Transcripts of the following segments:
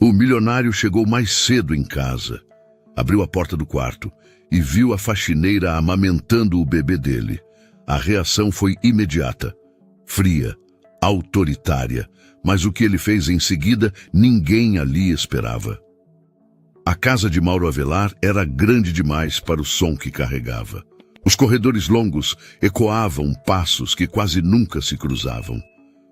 O milionário chegou mais cedo em casa. Abriu a porta do quarto e viu a faxineira amamentando o bebê dele. A reação foi imediata, fria, autoritária, mas o que ele fez em seguida, ninguém ali esperava. A casa de Mauro Avelar era grande demais para o som que carregava. Os corredores longos ecoavam passos que quase nunca se cruzavam.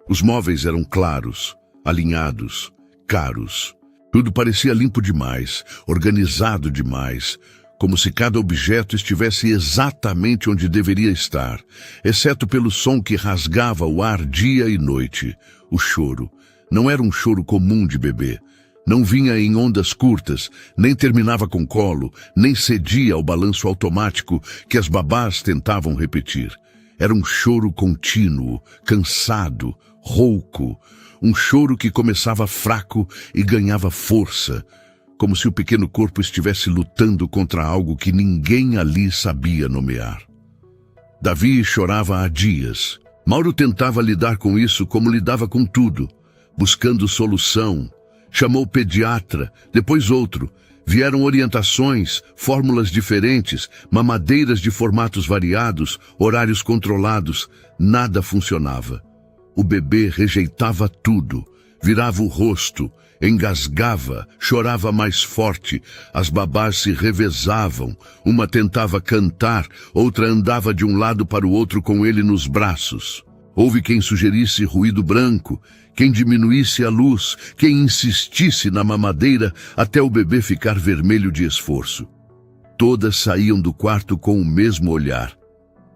Os móveis eram claros, alinhados, caros. Tudo parecia limpo demais, organizado demais, como se cada objeto estivesse exatamente onde deveria estar, exceto pelo som que rasgava o ar dia e noite. O choro não era um choro comum de bebê. Não vinha em ondas curtas, nem terminava com colo, nem cedia ao balanço automático que as babás tentavam repetir. Era um choro contínuo, cansado, rouco, um choro que começava fraco e ganhava força, como se o pequeno corpo estivesse lutando contra algo que ninguém ali sabia nomear. Davi chorava há dias. Mauro tentava lidar com isso como lidava com tudo, buscando solução. Chamou pediatra, depois outro. Vieram orientações, fórmulas diferentes, mamadeiras de formatos variados, horários controlados. Nada funcionava. O bebê rejeitava tudo, virava o rosto, engasgava, chorava mais forte. As babás se revezavam. Uma tentava cantar, outra andava de um lado para o outro com ele nos braços. Houve quem sugerisse ruído branco, quem diminuísse a luz, quem insistisse na mamadeira até o bebê ficar vermelho de esforço. Todas saíam do quarto com o mesmo olhar.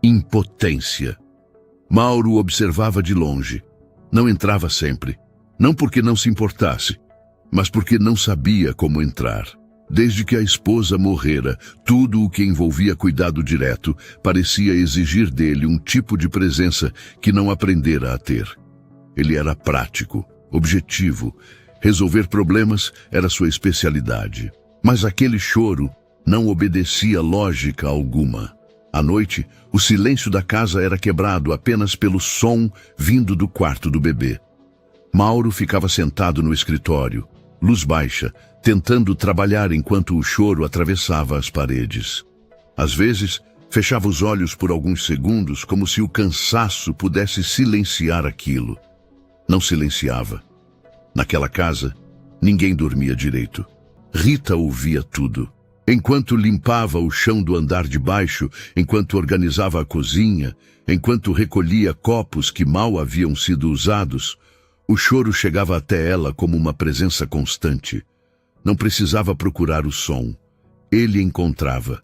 Impotência. Mauro observava de longe. Não entrava sempre. Não porque não se importasse, mas porque não sabia como entrar. Desde que a esposa morrera, tudo o que envolvia cuidado direto parecia exigir dele um tipo de presença que não aprendera a ter. Ele era prático, objetivo. Resolver problemas era sua especialidade. Mas aquele choro não obedecia lógica alguma. À noite, o silêncio da casa era quebrado apenas pelo som vindo do quarto do bebê. Mauro ficava sentado no escritório, luz baixa, tentando trabalhar enquanto o choro atravessava as paredes. Às vezes, fechava os olhos por alguns segundos como se o cansaço pudesse silenciar aquilo. Não silenciava. Naquela casa, ninguém dormia direito. Rita ouvia tudo. Enquanto limpava o chão do andar de baixo, enquanto organizava a cozinha, enquanto recolhia copos que mal haviam sido usados, o choro chegava até ela como uma presença constante. Não precisava procurar o som. Ele encontrava.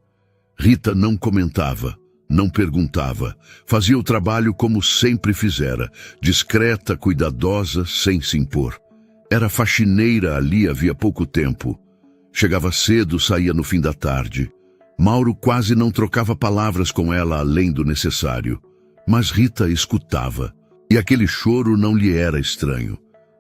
Rita não comentava, não perguntava. Fazia o trabalho como sempre fizera, discreta, cuidadosa, sem se impor. Era faxineira ali havia pouco tempo. Chegava cedo, saía no fim da tarde. Mauro quase não trocava palavras com ela além do necessário. Mas Rita escutava. E aquele choro não lhe era estranho.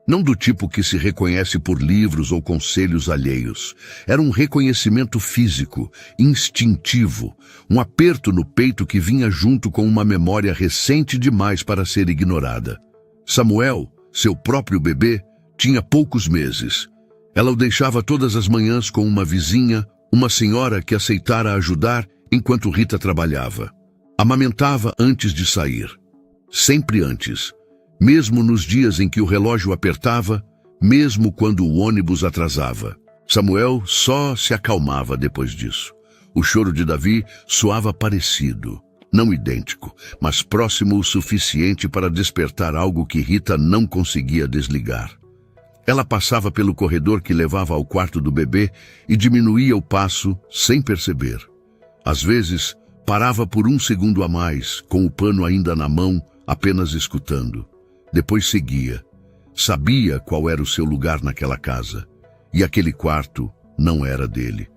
Não do tipo que se reconhece por livros ou conselhos alheios. Era um reconhecimento físico, instintivo, um aperto no peito que vinha junto com uma memória recente demais para ser ignorada. Samuel, seu próprio bebê, tinha poucos meses. Ela o deixava todas as manhãs com uma vizinha, uma senhora que aceitara ajudar enquanto Rita trabalhava. Amamentava antes de sair. Sempre antes. Mesmo nos dias em que o relógio apertava, mesmo quando o ônibus atrasava. Samuel só se acalmava depois disso. O choro de Davi soava parecido, não idêntico, mas próximo o suficiente para despertar algo que Rita não conseguia desligar. Ela passava pelo corredor que levava ao quarto do bebê e diminuía o passo sem perceber. Às vezes, parava por um segundo a mais, com o pano ainda na mão, apenas escutando. Depois seguia. Sabia qual era o seu lugar naquela casa. E aquele quarto não era dele.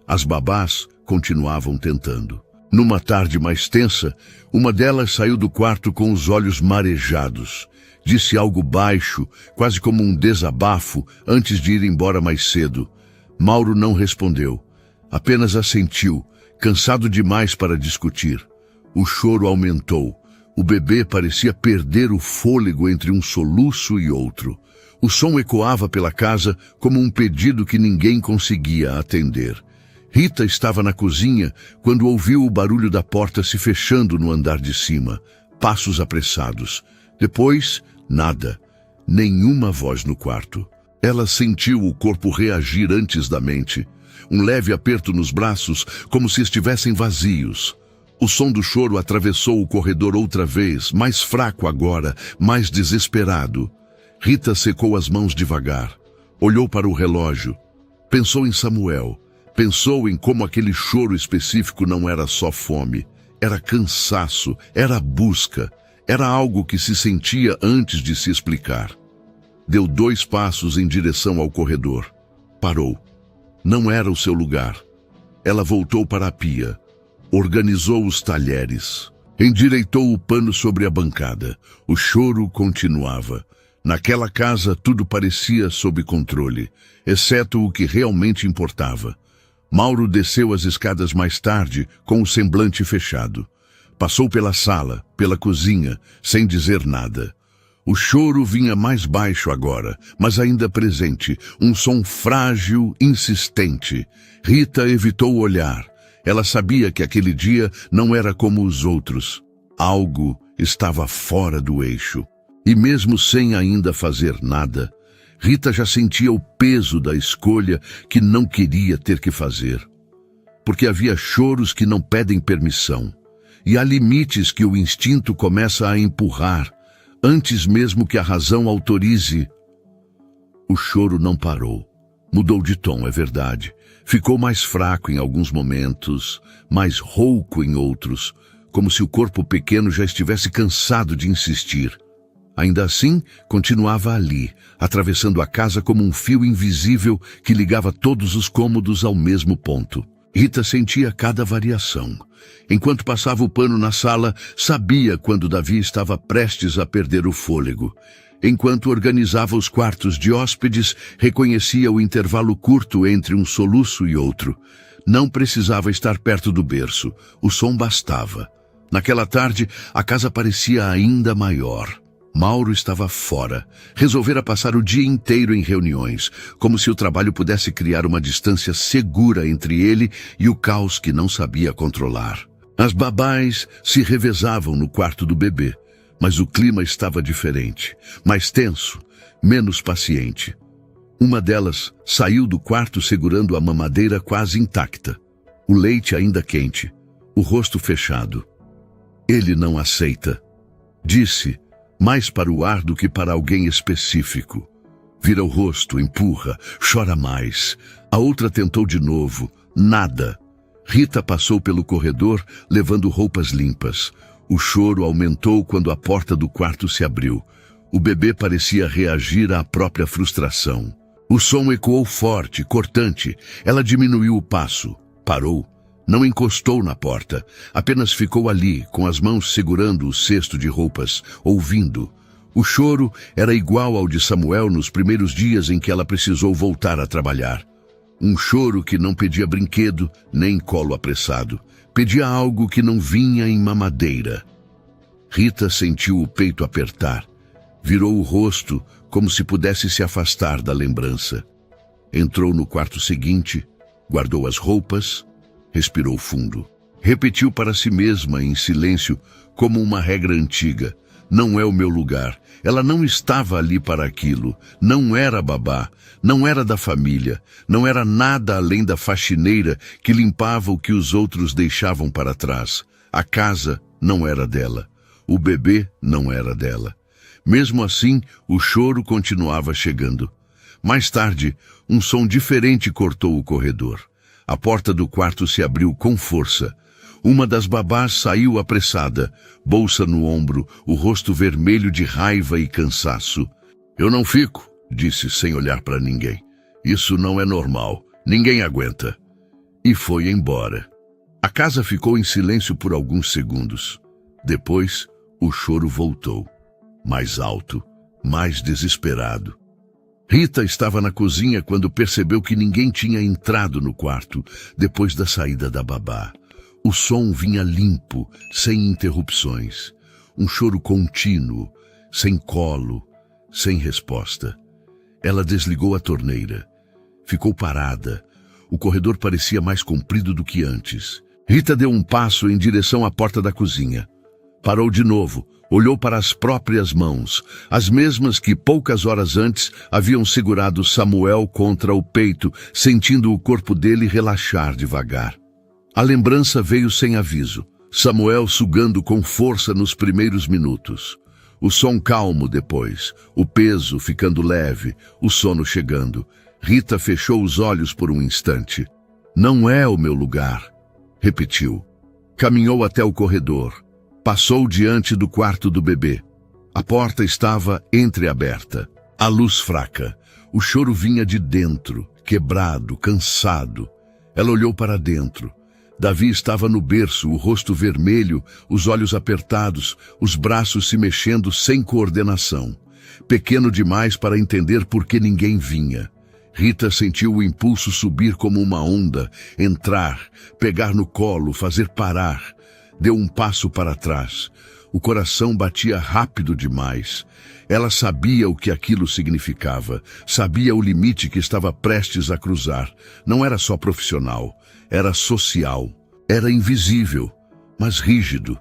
As babás continuavam tentando. Numa tarde mais tensa, uma delas saiu do quarto com os olhos marejados. Disse algo baixo, quase como um desabafo, antes de ir embora mais cedo. Mauro não respondeu. Apenas assentiu, cansado demais para discutir. O choro aumentou. O bebê parecia perder o fôlego entre um soluço e outro. O som ecoava pela casa como um pedido que ninguém conseguia atender. Rita estava na cozinha quando ouviu o barulho da porta se fechando no andar de cima. Passos apressados. Depois, nada. Nenhuma voz no quarto. Ela sentiu o corpo reagir antes da mente. Um leve aperto nos braços, como se estivessem vazios. O som do choro atravessou o corredor outra vez, mais fraco agora, mais desesperado. Rita secou as mãos devagar. Olhou para o relógio. Pensou em Samuel. Pensou em como aquele choro específico não era só fome. Era cansaço, era busca. Era algo que se sentia antes de se explicar. Deu 2 passos em direção ao corredor. Parou. Não era o seu lugar. Ela voltou para a pia. Organizou os talheres. Endireitou o pano sobre a bancada. O choro continuava. Naquela casa tudo parecia sob controle, exceto o que realmente importava. Mauro desceu as escadas mais tarde, com o semblante fechado. Passou pela sala, pela cozinha, sem dizer nada. O choro vinha mais baixo agora, mas ainda presente, um som frágil, insistente. Rita evitou olhar. Ela sabia que aquele dia não era como os outros. Algo estava fora do eixo. E mesmo sem ainda fazer nada, Rita já sentia o peso da escolha que não queria ter que fazer. Porque havia choros que não pedem permissão. E há limites que o instinto começa a empurrar, antes mesmo que a razão autorize. O choro não parou. Mudou de tom, é verdade. Ficou mais fraco em alguns momentos, mais rouco em outros, como se o corpo pequeno já estivesse cansado de insistir. Ainda assim, continuava ali, atravessando a casa como um fio invisível que ligava todos os cômodos ao mesmo ponto. Rita sentia cada variação. Enquanto passava o pano na sala, sabia quando Davi estava prestes a perder o fôlego. Enquanto organizava os quartos de hóspedes, reconhecia o intervalo curto entre um soluço e outro. Não precisava estar perto do berço. O som bastava. Naquela tarde, a casa parecia ainda maior. Mauro estava fora. Resolvera passar o dia inteiro em reuniões, como se o trabalho pudesse criar uma distância segura entre ele e o caos que não sabia controlar. As babás se revezavam no quarto do bebê, mas o clima estava diferente, mais tenso, menos paciente. Uma delas saiu do quarto segurando a mamadeira quase intacta, o leite ainda quente, o rosto fechado. Ele não aceita, disse, mais para o ar do que para alguém específico. Vira o rosto, empurra, chora mais. A outra tentou de novo. Nada. Rita passou pelo corredor, levando roupas limpas. O choro aumentou quando a porta do quarto se abriu. O bebê parecia reagir à própria frustração. O som ecoou forte, cortante. Ela diminuiu o passo. Parou. Não encostou na porta, apenas ficou ali, com as mãos segurando o cesto de roupas, ouvindo. O choro era igual ao de Samuel nos primeiros dias em que ela precisou voltar a trabalhar. Um choro que não pedia brinquedo, nem colo apressado. Pedia algo que não vinha em mamadeira. Rita sentiu o peito apertar. Virou o rosto, como se pudesse se afastar da lembrança. Entrou no quarto seguinte, guardou as roupas, respirou fundo. Repetiu para si mesma em silêncio, como uma regra antiga. Não é o meu lugar. Ela não estava ali para aquilo. Não era babá. Não era da família. Não era nada além da faxineira que limpava o que os outros deixavam para trás. A casa não era dela. O bebê não era dela. Mesmo assim, o choro continuava chegando. Mais tarde, um som diferente cortou o corredor. A porta do quarto se abriu com força. Uma das babás saiu apressada, bolsa no ombro, o rosto vermelho de raiva e cansaço. Eu não fico, disse sem olhar para ninguém. Isso não é normal. Ninguém aguenta. E foi embora. A casa ficou em silêncio por alguns segundos. Depois, o choro voltou. Mais alto, mais desesperado. Rita estava na cozinha quando percebeu que ninguém tinha entrado no quarto depois da saída da babá. O som vinha limpo, sem interrupções. Um choro contínuo, sem colo, sem resposta. Ela desligou a torneira. Ficou parada. O corredor parecia mais comprido do que antes. Rita deu um passo em direção à porta da cozinha. Parou de novo, olhou para as próprias mãos, as mesmas que poucas horas antes haviam segurado Samuel contra o peito, sentindo o corpo dele relaxar devagar. A lembrança veio sem aviso. Samuel sugando com força nos primeiros minutos. O som calmo depois, o peso ficando leve, o sono chegando. Rita fechou os olhos por um instante. Não é o meu lugar, repetiu. Caminhou até o corredor. Passou diante do quarto do bebê. A porta estava entreaberta. A luz fraca. O choro vinha de dentro, quebrado, cansado. Ela olhou para dentro. Davi estava no berço, o rosto vermelho, os olhos apertados, os braços se mexendo sem coordenação. Pequeno demais para entender por que ninguém vinha. Rita sentiu o impulso subir como uma onda, entrar, pegar no colo, fazer parar. Deu um passo para trás. O coração batia rápido demais. Ela sabia o que aquilo significava, sabia o limite que estava prestes a cruzar. Não era só profissional, era social, era invisível, mas rígido.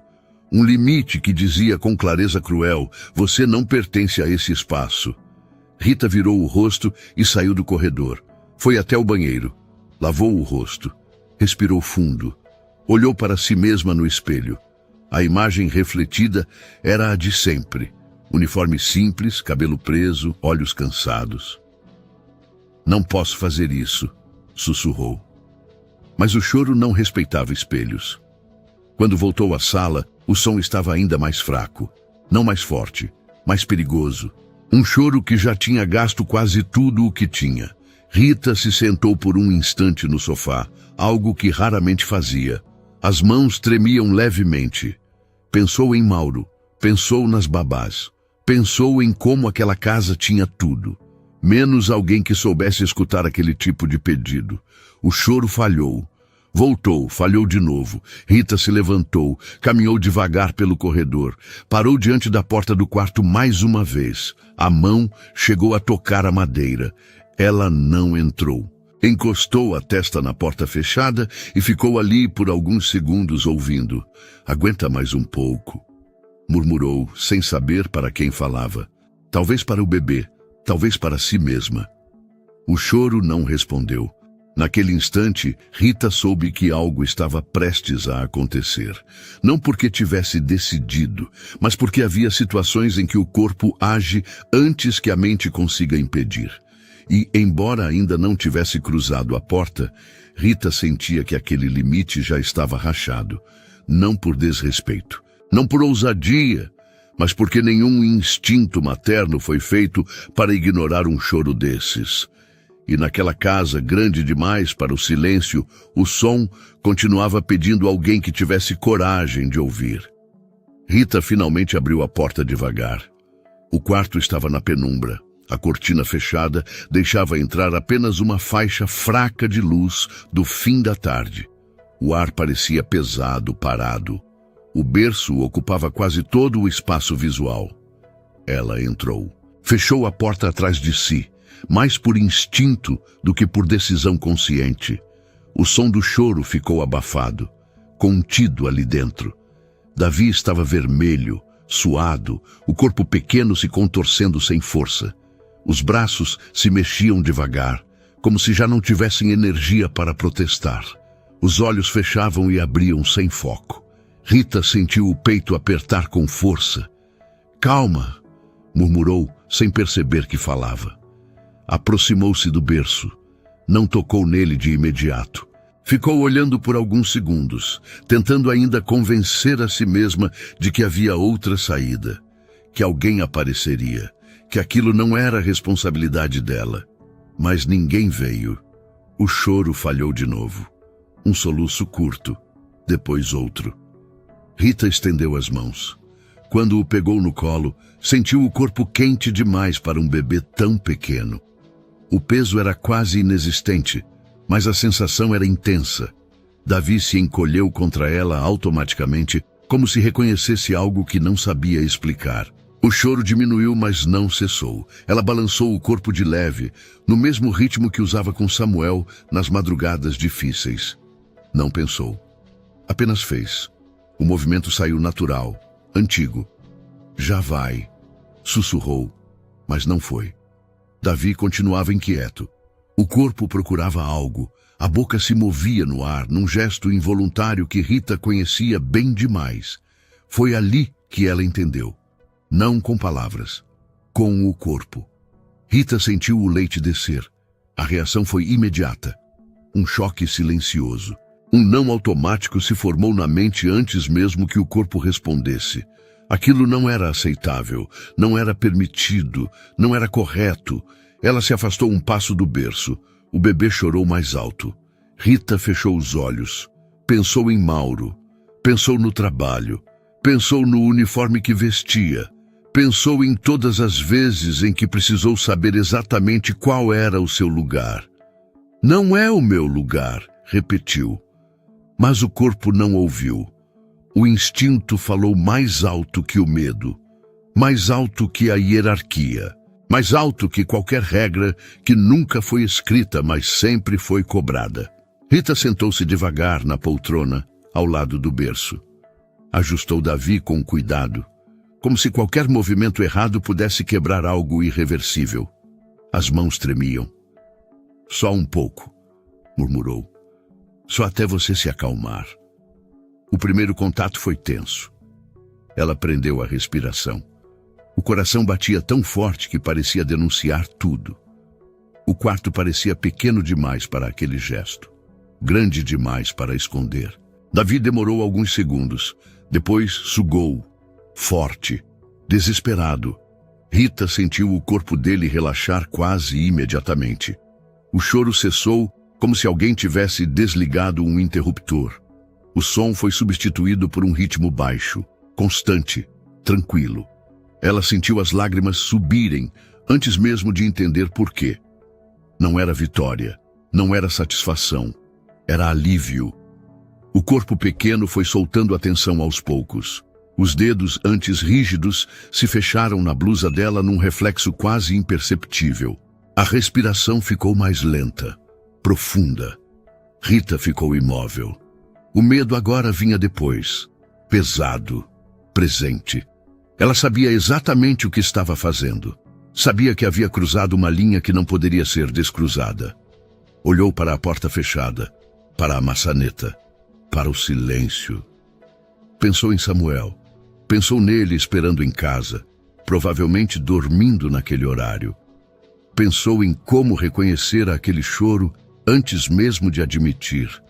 Um limite que dizia com clareza cruel: você não pertence a esse espaço. Rita virou o rosto e saiu do corredor. Foi até o banheiro. Lavou o rosto. Respirou fundo. Olhou para si mesma no espelho. A imagem refletida era a de sempre. Uniforme simples, cabelo preso, olhos cansados. Não posso fazer isso, sussurrou. Mas o choro não respeitava espelhos. Quando voltou à sala, o som estava ainda mais fraco. Não mais forte, mais perigoso. Um choro que já tinha gasto quase tudo o que tinha. Rita se sentou por um instante no sofá, algo que raramente fazia. As mãos tremiam levemente. Pensou em Mauro, pensou nas babás, pensou em como aquela casa tinha tudo, menos alguém que soubesse escutar aquele tipo de pedido. O choro falhou. Voltou, falhou de novo. Rita se levantou, caminhou devagar pelo corredor, parou diante da porta do quarto mais uma vez. A mão chegou a tocar a madeira. Ela não entrou. Encostou a testa na porta fechada e ficou ali por alguns segundos ouvindo. Aguenta mais um pouco, murmurou, sem saber para quem falava. Talvez para o bebê, talvez para si mesma. O choro não respondeu. Naquele instante, Rita soube que algo estava prestes a acontecer. Não porque tivesse decidido, mas porque havia situações em que o corpo age antes que a mente consiga impedir. E, embora ainda não tivesse cruzado a porta, Rita sentia que aquele limite já estava rachado. Não por desrespeito, não por ousadia, mas porque nenhum instinto materno foi feito para ignorar um choro desses. E naquela casa grande demais para o silêncio, o som continuava pedindo alguém que tivesse coragem de ouvir. Rita finalmente abriu a porta devagar. O quarto estava na penumbra. A cortina fechada deixava entrar apenas uma faixa fraca de luz do fim da tarde. O ar parecia pesado, parado. O berço ocupava quase todo o espaço visual. Ela entrou. Fechou a porta atrás de si, mais por instinto do que por decisão consciente. O som do choro ficou abafado, contido ali dentro. Davi estava vermelho, suado, o corpo pequeno se contorcendo sem força. Os braços se mexiam devagar, como se já não tivessem energia para protestar. Os olhos fechavam e abriam sem foco. Rita sentiu o peito apertar com força. Calma, murmurou, sem perceber que falava. Aproximou-se do berço. Não tocou nele de imediato. Ficou olhando por alguns segundos, tentando ainda convencer a si mesma de que havia outra saída, que alguém apareceria, que aquilo não era responsabilidade dela. Mas ninguém veio. O choro falhou de novo. Um soluço curto, depois outro. Rita estendeu as mãos. Quando o pegou no colo, sentiu o corpo quente demais para um bebê tão pequeno. O peso era quase inexistente, mas a sensação era intensa. Davi se encolheu contra ela automaticamente, como se reconhecesse algo que não sabia explicar. O choro diminuiu, mas não cessou. Ela balançou o corpo de leve, no mesmo ritmo que usava com Samuel nas madrugadas difíceis. Não pensou. Apenas fez. O movimento saiu natural, antigo. Já vai, sussurrou, mas não foi. Davi continuava inquieto. O corpo procurava algo. A boca se movia no ar, num gesto involuntário que Rita conhecia bem demais. Foi ali que ela entendeu. Não com palavras, com o corpo. Rita sentiu o leite descer. A reação foi imediata. Um choque silencioso. Um não automático se formou na mente antes mesmo que o corpo respondesse. Aquilo não era aceitável, não era permitido, não era correto. Ela se afastou um passo do berço. O bebê chorou mais alto. Rita fechou os olhos. Pensou em Mauro. Pensou no trabalho. Pensou no uniforme que vestia. Pensou em todas as vezes em que precisou saber exatamente qual era o seu lugar. Não é o meu lugar, repetiu. Mas o corpo não ouviu. O instinto falou mais alto que o medo, mais alto que a hierarquia, mais alto que qualquer regra que nunca foi escrita, mas sempre foi cobrada. Rita sentou-se devagar na poltrona, ao lado do berço. Ajustou Davi com cuidado, como se qualquer movimento errado pudesse quebrar algo irreversível. As mãos tremiam. Só um pouco, murmurou. Só até você se acalmar. O primeiro contato foi tenso. Ela prendeu a respiração. O coração batia tão forte que parecia denunciar tudo. O quarto parecia pequeno demais para aquele gesto, grande demais para esconder. Davi demorou alguns segundos. Depois sugou, forte, desesperado. Rita sentiu o corpo dele relaxar quase imediatamente. O choro cessou como se alguém tivesse desligado um interruptor. O som foi substituído por um ritmo baixo, constante, tranquilo. Ela sentiu as lágrimas subirem antes mesmo de entender por quê. Não era vitória, não era satisfação, era alívio. O corpo pequeno foi soltando a tensão aos poucos. Os dedos, antes rígidos, se fecharam na blusa dela num reflexo quase imperceptível. A respiração ficou mais lenta, profunda. Rita ficou imóvel. O medo agora vinha depois, pesado, presente. Ela sabia exatamente o que estava fazendo. Sabia que havia cruzado uma linha que não poderia ser descruzada. Olhou para a porta fechada, para a maçaneta, para o silêncio. Pensou em Samuel. Pensou nele esperando em casa, provavelmente dormindo naquele horário. Pensou em como reconhecer aquele choro antes mesmo de admitir.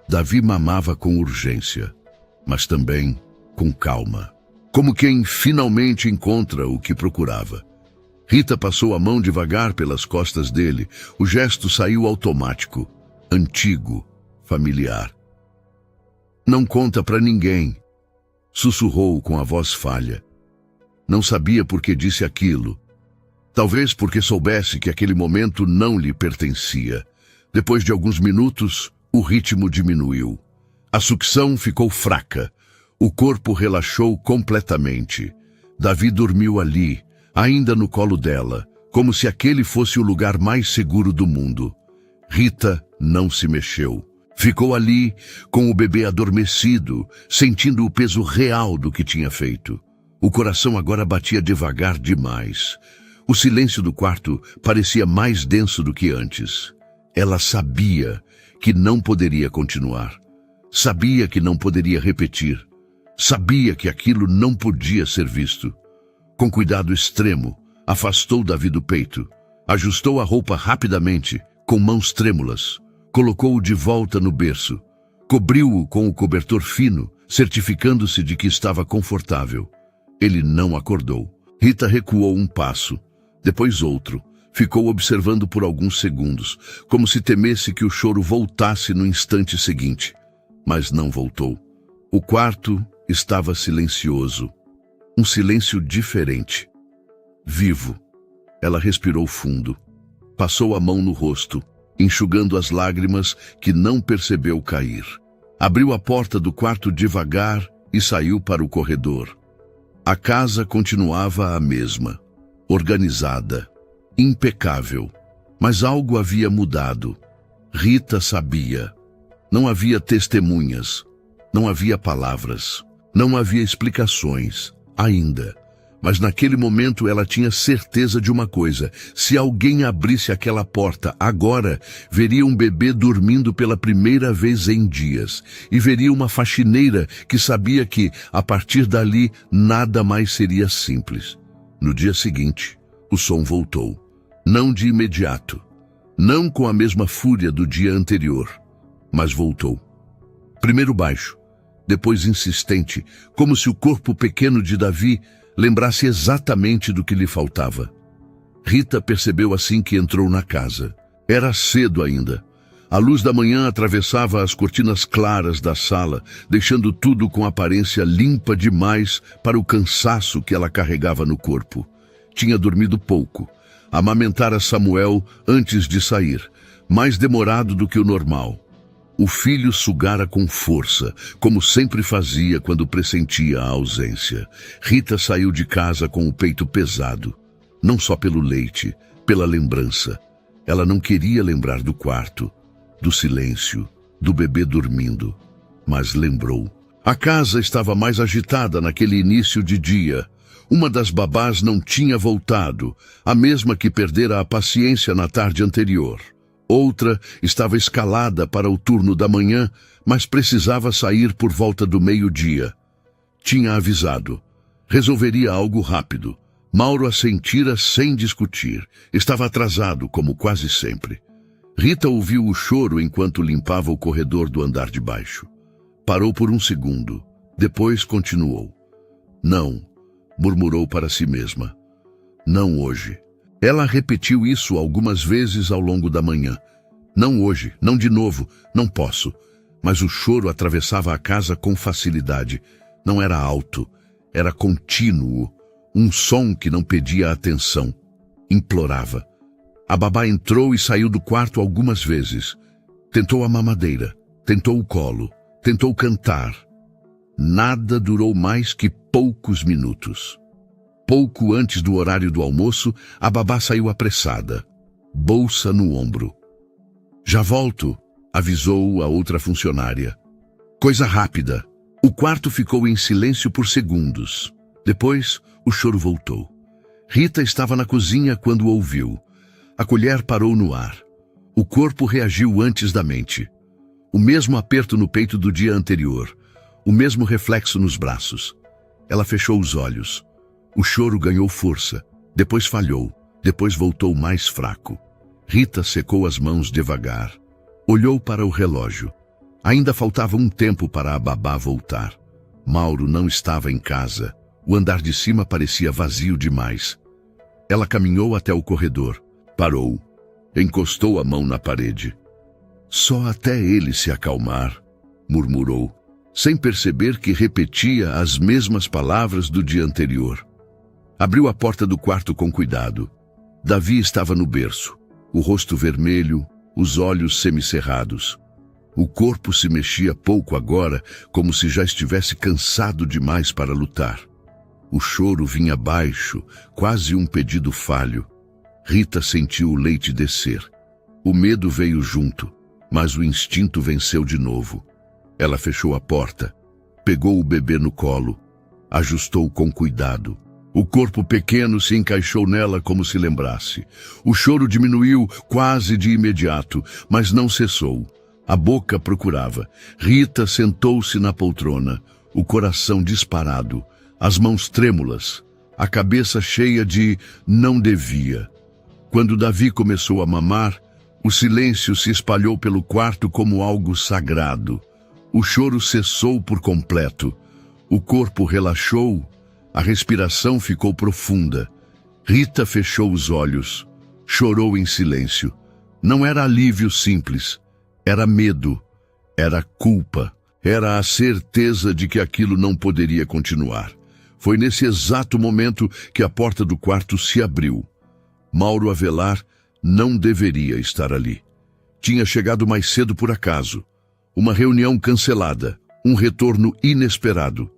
Davi mamava com urgência, mas também com calma, como quem finalmente encontra o que procurava. Rita passou a mão devagar pelas costas dele. O gesto saiu automático, antigo, familiar. Não conta para ninguém, sussurrou com a voz falha. Não sabia por que disse aquilo. Talvez porque soubesse que aquele momento não lhe pertencia. Depois de alguns minutos, o ritmo diminuiu. A sucção ficou fraca. O corpo relaxou completamente. Davi dormiu ali, ainda no colo dela, como se aquele fosse o lugar mais seguro do mundo. Rita não se mexeu. Ficou ali, com o bebê adormecido, sentindo o peso real do que tinha feito. O coração agora batia devagar demais. O silêncio do quarto parecia mais denso do que antes. Ela sabia que não poderia continuar. Sabia que não poderia repetir. Sabia que aquilo não podia ser visto. Com cuidado extremo, afastou Davi do peito. Ajustou a roupa rapidamente, com mãos trêmulas. Colocou-o de volta no berço. Cobriu-o com o cobertor fino, certificando-se de que estava confortável. Ele não acordou. Rita recuou um passo, depois outro. Ficou observando por alguns segundos, como se temesse que o choro voltasse no instante seguinte. Mas não voltou. O quarto estava silencioso. Um silêncio diferente. Vivo. Ela respirou fundo. Passou a mão no rosto, enxugando as lágrimas que não percebeu cair. Abriu a porta do quarto devagar e saiu para o corredor. A casa continuava a mesma, organizada, impecável, mas algo havia mudado. Rita sabia. Não havia testemunhas, não havia palavras, não havia explicações, ainda. Mas naquele momento ela tinha certeza de uma coisa: se alguém abrisse aquela porta agora, veria um bebê dormindo pela primeira vez em dias, e veria uma faxineira que sabia que, a partir dali, nada mais seria simples. No dia seguinte, o som voltou. Não de imediato, não com a mesma fúria do dia anterior, mas voltou. Primeiro baixo, depois insistente, como se o corpo pequeno de Davi lembrasse exatamente do que lhe faltava. Rita percebeu assim que entrou na casa. Era cedo ainda. A luz da manhã atravessava as cortinas claras da sala, deixando tudo com aparência limpa demais para o cansaço que ela carregava no corpo. Tinha dormido pouco. Amamentara Samuel antes de sair, mais demorado do que o normal. O filho sugara com força, como sempre fazia quando pressentia a ausência. Rita saiu de casa com o peito pesado, não só pelo leite, pela lembrança. Ela não queria lembrar do quarto, do silêncio, do bebê dormindo, mas lembrou. A casa estava mais agitada naquele início de dia. Uma das babás não tinha voltado, a mesma que perdera a paciência na tarde anterior. Outra estava escalada para o turno da manhã, mas precisava sair por volta do meio-dia. Tinha avisado. Resolveria algo rápido. Mauro assentira sem discutir. Estava atrasado, como quase sempre. Rita ouviu o choro enquanto limpava o corredor do andar de baixo. Parou por um segundo. Depois continuou. Não, murmurou para si mesma. Não hoje. Ela repetiu isso algumas vezes ao longo da manhã. Não hoje, não de novo, não posso. Mas o choro atravessava a casa com facilidade. Não era alto, era contínuo. Um som que não pedia atenção. Implorava. A babá entrou e saiu do quarto algumas vezes. Tentou a mamadeira, tentou o colo, tentou cantar. Nada durou mais que poucos minutos. Pouco antes do horário do almoço, a babá saiu apressada, bolsa no ombro. Já volto, avisou a outra funcionária. Coisa rápida. O quarto ficou em silêncio por segundos. Depois, o choro voltou. Rita estava na cozinha quando ouviu. A colher parou no ar. O corpo reagiu antes da mente. O mesmo aperto no peito do dia anterior. O mesmo reflexo nos braços. Ela fechou os olhos. O choro ganhou força, depois falhou, depois voltou mais fraco. Rita secou as mãos devagar. Olhou para o relógio. Ainda faltava um tempo para a babá voltar. Mauro não estava em casa. O andar de cima parecia vazio demais. Ela caminhou até o corredor. Parou. Encostou a mão na parede. Só até ele se acalmar, murmurou, sem perceber que repetia as mesmas palavras do dia anterior. Abriu a porta do quarto com cuidado. Davi estava no berço, o rosto vermelho, os olhos semicerrados. O corpo se mexia pouco agora, como se já estivesse cansado demais para lutar. O choro vinha baixo, quase um pedido falho. Rita sentiu o leite descer. O medo veio junto, mas o instinto venceu de novo. Ela fechou a porta, pegou o bebê no colo, ajustou com cuidado. O corpo pequeno se encaixou nela como se lembrasse. O choro diminuiu quase de imediato, mas não cessou. A boca procurava. Rita sentou-se na poltrona, o coração disparado, as mãos trêmulas, a cabeça cheia de não devia. Quando Davi começou a mamar, o silêncio se espalhou pelo quarto como algo sagrado. O choro cessou por completo. O corpo relaxou. A respiração ficou profunda. Rita fechou os olhos. Chorou em silêncio. Não era alívio simples. Era medo. Era culpa. Era a certeza de que aquilo não poderia continuar. Foi nesse exato momento que a porta do quarto se abriu. Mauro Avelar não deveria estar ali. Tinha chegado mais cedo por acaso. Uma reunião cancelada. Um retorno inesperado.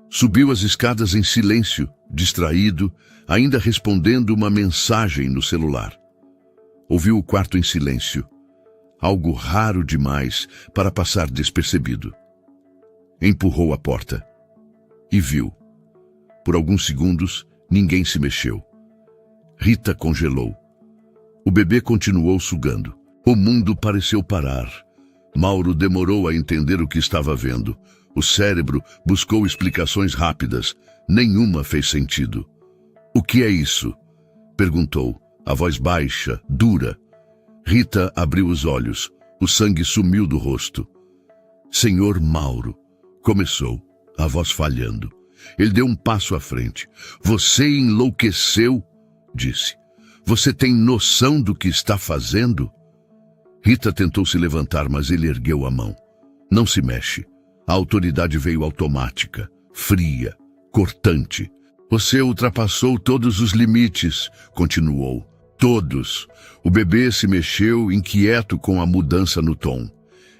Subiu as escadas em silêncio, distraído, ainda respondendo uma mensagem no celular. Ouviu o quarto em silêncio, algo raro demais para passar despercebido. Empurrou a porta e viu. Por alguns segundos, ninguém se mexeu. Rita congelou. O bebê continuou sugando. O mundo pareceu parar. Mauro demorou a entender o que estava vendo. O cérebro buscou explicações rápidas. Nenhuma fez sentido. "O que é isso?" perguntou, a voz baixa, dura. Rita abriu os olhos. O sangue sumiu do rosto. "Senhor Mauro", começou, a voz falhando. Ele deu um passo à frente. "Você enlouqueceu?", disse. "Você tem noção do que está fazendo?" Rita tentou se levantar, mas ele ergueu a mão. "Não se mexe." A autoridade veio automática, fria, cortante. "Você ultrapassou todos os limites", continuou. "Todos." O bebê se mexeu, inquieto com a mudança no tom.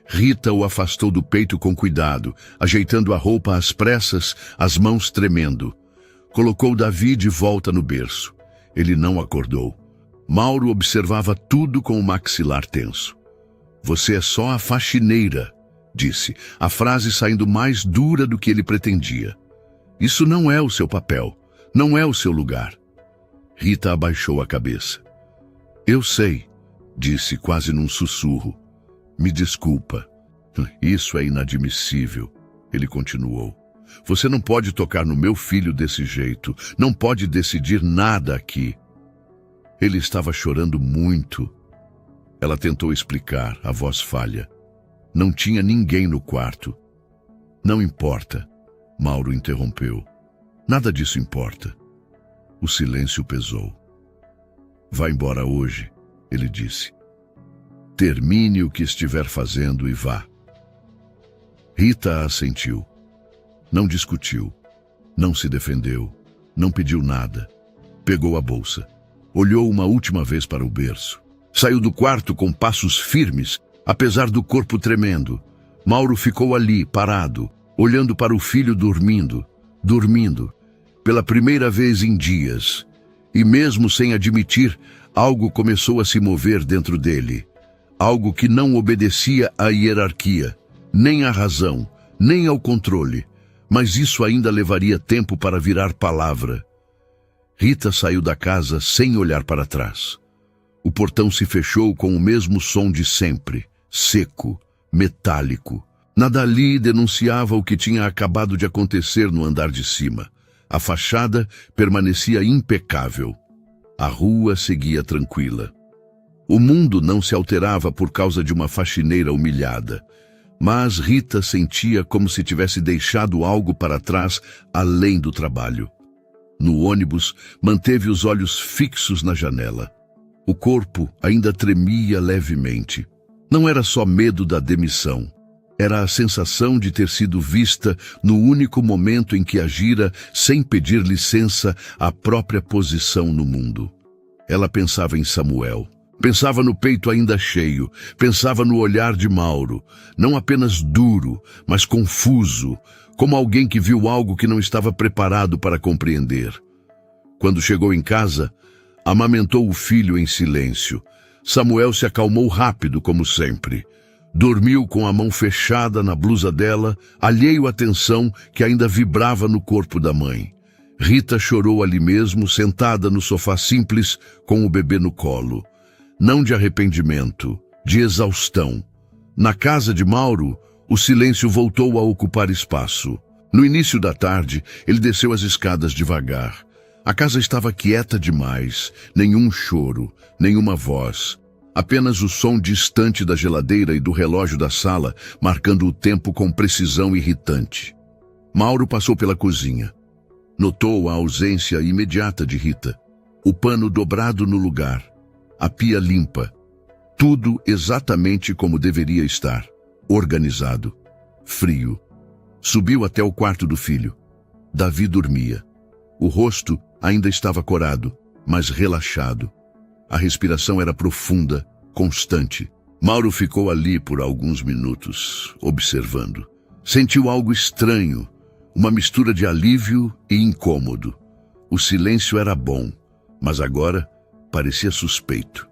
Rita o afastou do peito com cuidado, ajeitando a roupa às pressas, as mãos tremendo. Colocou Davi de volta no berço. Ele não acordou. Mauro observava tudo com o maxilar tenso. "Você é só a faxineira", disse, a frase saindo mais dura do que ele pretendia. "Isso não é o seu papel, não é o seu lugar." Rita abaixou a cabeça. "Eu sei", disse quase num sussurro. "Me desculpa." "Isso é inadmissível", ele continuou. "Você não pode tocar no meu filho desse jeito, não pode decidir nada aqui." Ele estava chorando muito. Ela tentou explicar, a voz falha. Não tinha ninguém no quarto. "Não importa", Mauro interrompeu. "Nada disso importa." O silêncio pesou. "Vá embora hoje", ele disse. "Termine o que estiver fazendo e vá." Rita assentiu. Não discutiu, não se defendeu, não pediu nada. Pegou a bolsa. Olhou uma última vez para o berço. Saiu do quarto com passos firmes, apesar do corpo tremendo. Mauro ficou ali, parado, olhando para o filho dormindo, pela primeira vez em dias. E mesmo sem admitir, algo começou a se mover dentro dele. Algo que não obedecia à hierarquia, nem à razão, nem ao controle. Mas isso ainda levaria tempo para virar palavra. Rita saiu da casa sem olhar para trás. O portão se fechou com o mesmo som de sempre, seco, metálico. Nada ali denunciava o que tinha acabado de acontecer no andar de cima. A fachada permanecia impecável. A rua seguia tranquila. O mundo não se alterava por causa de uma faxineira humilhada. Mas Rita sentia como se tivesse deixado algo para trás além do trabalho. No ônibus, manteve os olhos fixos na janela. O corpo ainda tremia levemente. Não era só medo da demissão. Era a sensação de ter sido vista no único momento em que agira sem pedir licença à própria posição no mundo. Ela pensava em Samuel. Pensava no peito ainda cheio. Pensava no olhar de Mauro. Não apenas duro, mas confuso, como alguém que viu algo que não estava preparado para compreender. Quando chegou em casa, amamentou o filho em silêncio. Samuel se acalmou rápido, como sempre. Dormiu com a mão fechada na blusa dela, alheio à tensão que ainda vibrava no corpo da mãe. Rita chorou ali mesmo, sentada no sofá simples, com o bebê no colo. Não de arrependimento, de exaustão. Na casa de Mauro, o silêncio voltou a ocupar espaço. No início da tarde, ele desceu as escadas devagar. A casa estava quieta demais, nenhum choro, nenhuma voz. Apenas o som distante da geladeira e do relógio da sala, marcando o tempo com precisão irritante. Mauro passou pela cozinha. Notou a ausência imediata de Rita. O pano dobrado no lugar. A pia limpa. Tudo exatamente como deveria estar. Organizado. Frio. Subiu até o quarto do filho. Davi dormia. O rosto ainda estava corado, mas relaxado. A respiração era profunda, constante. Mauro ficou ali por alguns minutos, observando. Sentiu algo estranho, Uma mistura de alívio e incômodo. O silêncio era bom, mas agora parecia suspeito.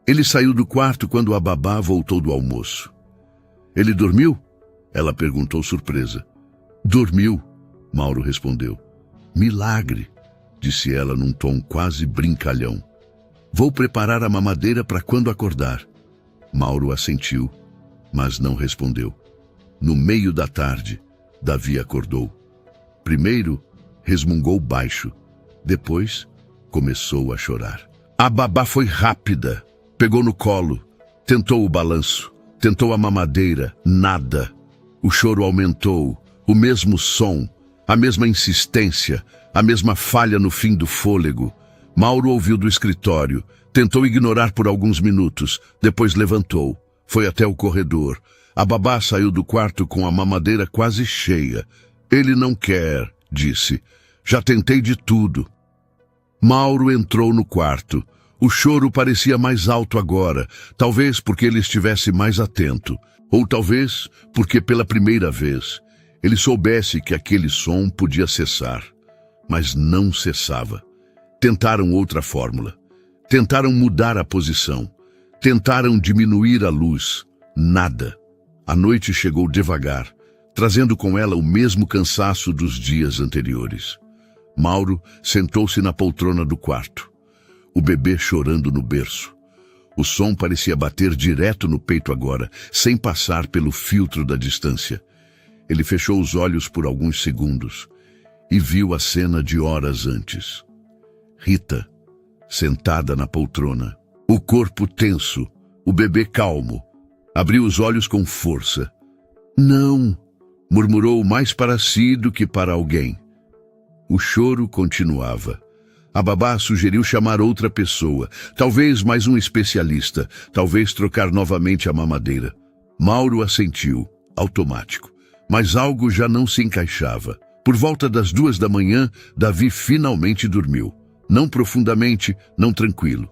Ele saiu do quarto quando a babá voltou do almoço. Ele dormiu? Ela perguntou surpresa. Dormiu, Mauro respondeu. Milagre, disse ela num tom quase brincalhão. Vou preparar a mamadeira para quando acordar. Mauro assentiu, mas não respondeu. No meio da tarde, Davi acordou. Primeiro, resmungou baixo. Depois, começou a chorar. A babá foi rápida. Pegou no colo. Tentou o balanço. Tentou a mamadeira. Nada. O choro aumentou. O mesmo som. A mesma insistência. A mesma falha no fim do fôlego. Mauro ouviu do escritório. Tentou ignorar por alguns minutos. Depois levantou. Foi até o corredor. A babá saiu do quarto com a mamadeira quase cheia. Ele não quer, disse. Já tentei de tudo. Mauro entrou no quarto. O choro parecia mais alto agora, talvez porque ele estivesse mais atento, ou talvez porque pela primeira vez ele soubesse que aquele som podia cessar. Mas não cessava. Tentaram outra fórmula. Tentaram mudar a posição. Tentaram diminuir a luz. Nada. A noite chegou devagar, trazendo com ela o mesmo cansaço dos dias anteriores. Mauro sentou-se na poltrona do quarto. O bebê chorando no berço. O som parecia bater direto no peito agora, sem passar pelo filtro da distância. Ele fechou os olhos por alguns segundos e viu a cena de horas antes. Rita, sentada na poltrona, o corpo tenso, o bebê calmo. Abriu os olhos com força. Não, murmurou mais para si do que para alguém. O choro continuava. A babá sugeriu chamar outra pessoa, talvez mais um especialista, talvez trocar novamente a mamadeira. Mauro assentiu, automático, mas algo já não se encaixava. Por volta das 2 da manhã, Davi finalmente dormiu. Não profundamente, não tranquilo.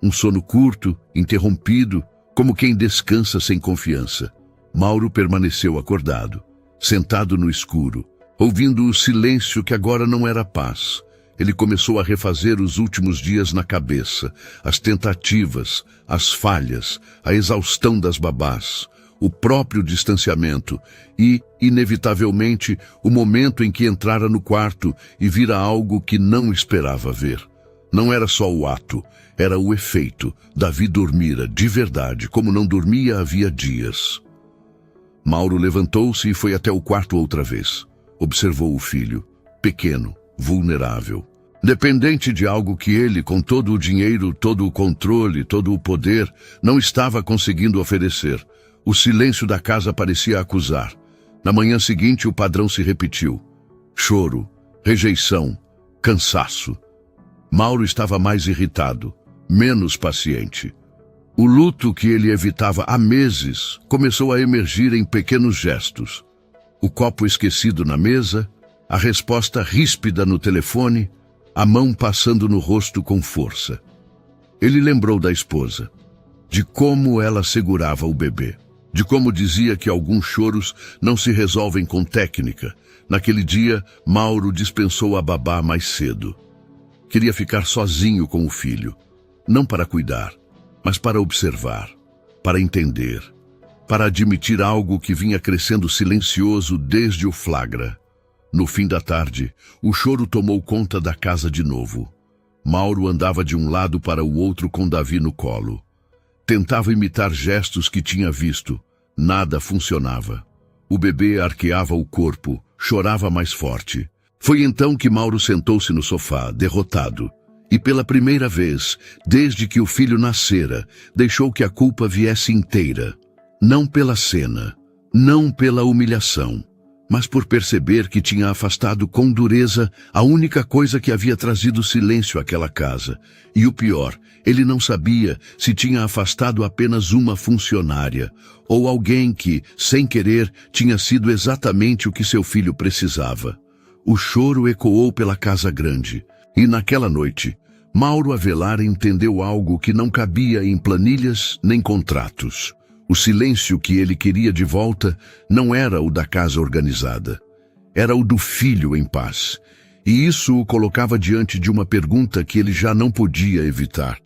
Um sono curto, interrompido, como quem descansa sem confiança. Mauro permaneceu acordado, sentado no escuro, ouvindo o silêncio que agora não era paz. Ele começou a refazer os últimos dias na cabeça, as tentativas, as falhas, a exaustão das babás, o próprio distanciamento e, inevitavelmente, o momento em que entrara no quarto e vira algo que não esperava ver. Não era só o ato, era o efeito. Davi dormira de verdade, como não dormia havia dias. Mauro levantou-se e foi até o quarto outra vez. Observou o filho, pequeno, vulnerável, dependente de algo que ele, com todo o dinheiro, todo o controle, todo o poder, não estava conseguindo oferecer. O silêncio da casa parecia acusar. Na manhã seguinte, o padrão se repetiu. Choro, rejeição, cansaço. Mauro estava mais irritado, menos paciente. O luto que ele evitava há meses começou a emergir em pequenos gestos. O copo esquecido na mesa, a resposta ríspida no telefone, a mão passando no rosto com força. Ele lembrou da esposa, de como ela segurava o bebê, de como dizia que alguns choros não se resolvem com técnica. Naquele dia, Mauro dispensou a babá mais cedo. Queria ficar sozinho com o filho, não para cuidar, mas para observar, para entender, para admitir algo que vinha crescendo silencioso desde o flagra. No fim da tarde, o choro tomou conta da casa de novo. Mauro andava de um lado para o outro com Davi no colo. Tentava imitar gestos que tinha visto. Nada funcionava. O bebê arqueava o corpo, chorava mais forte. Foi então que Mauro sentou-se no sofá, derrotado. E pela primeira vez, desde que o filho nascera, deixou que a culpa viesse inteira. Não pela cena, não pela humilhação, mas por perceber que tinha afastado com dureza a única coisa que havia trazido silêncio àquela casa. E o pior, ele não sabia se tinha afastado apenas uma funcionária, ou alguém que, sem querer, tinha sido exatamente o que seu filho precisava. O choro ecoou pela casa grande, e naquela noite, Mauro Avelar entendeu algo que não cabia em planilhas nem contratos. O silêncio que ele queria de volta não era o da casa organizada. era o do filho em paz. E isso o colocava diante de uma pergunta que ele já não podia evitar.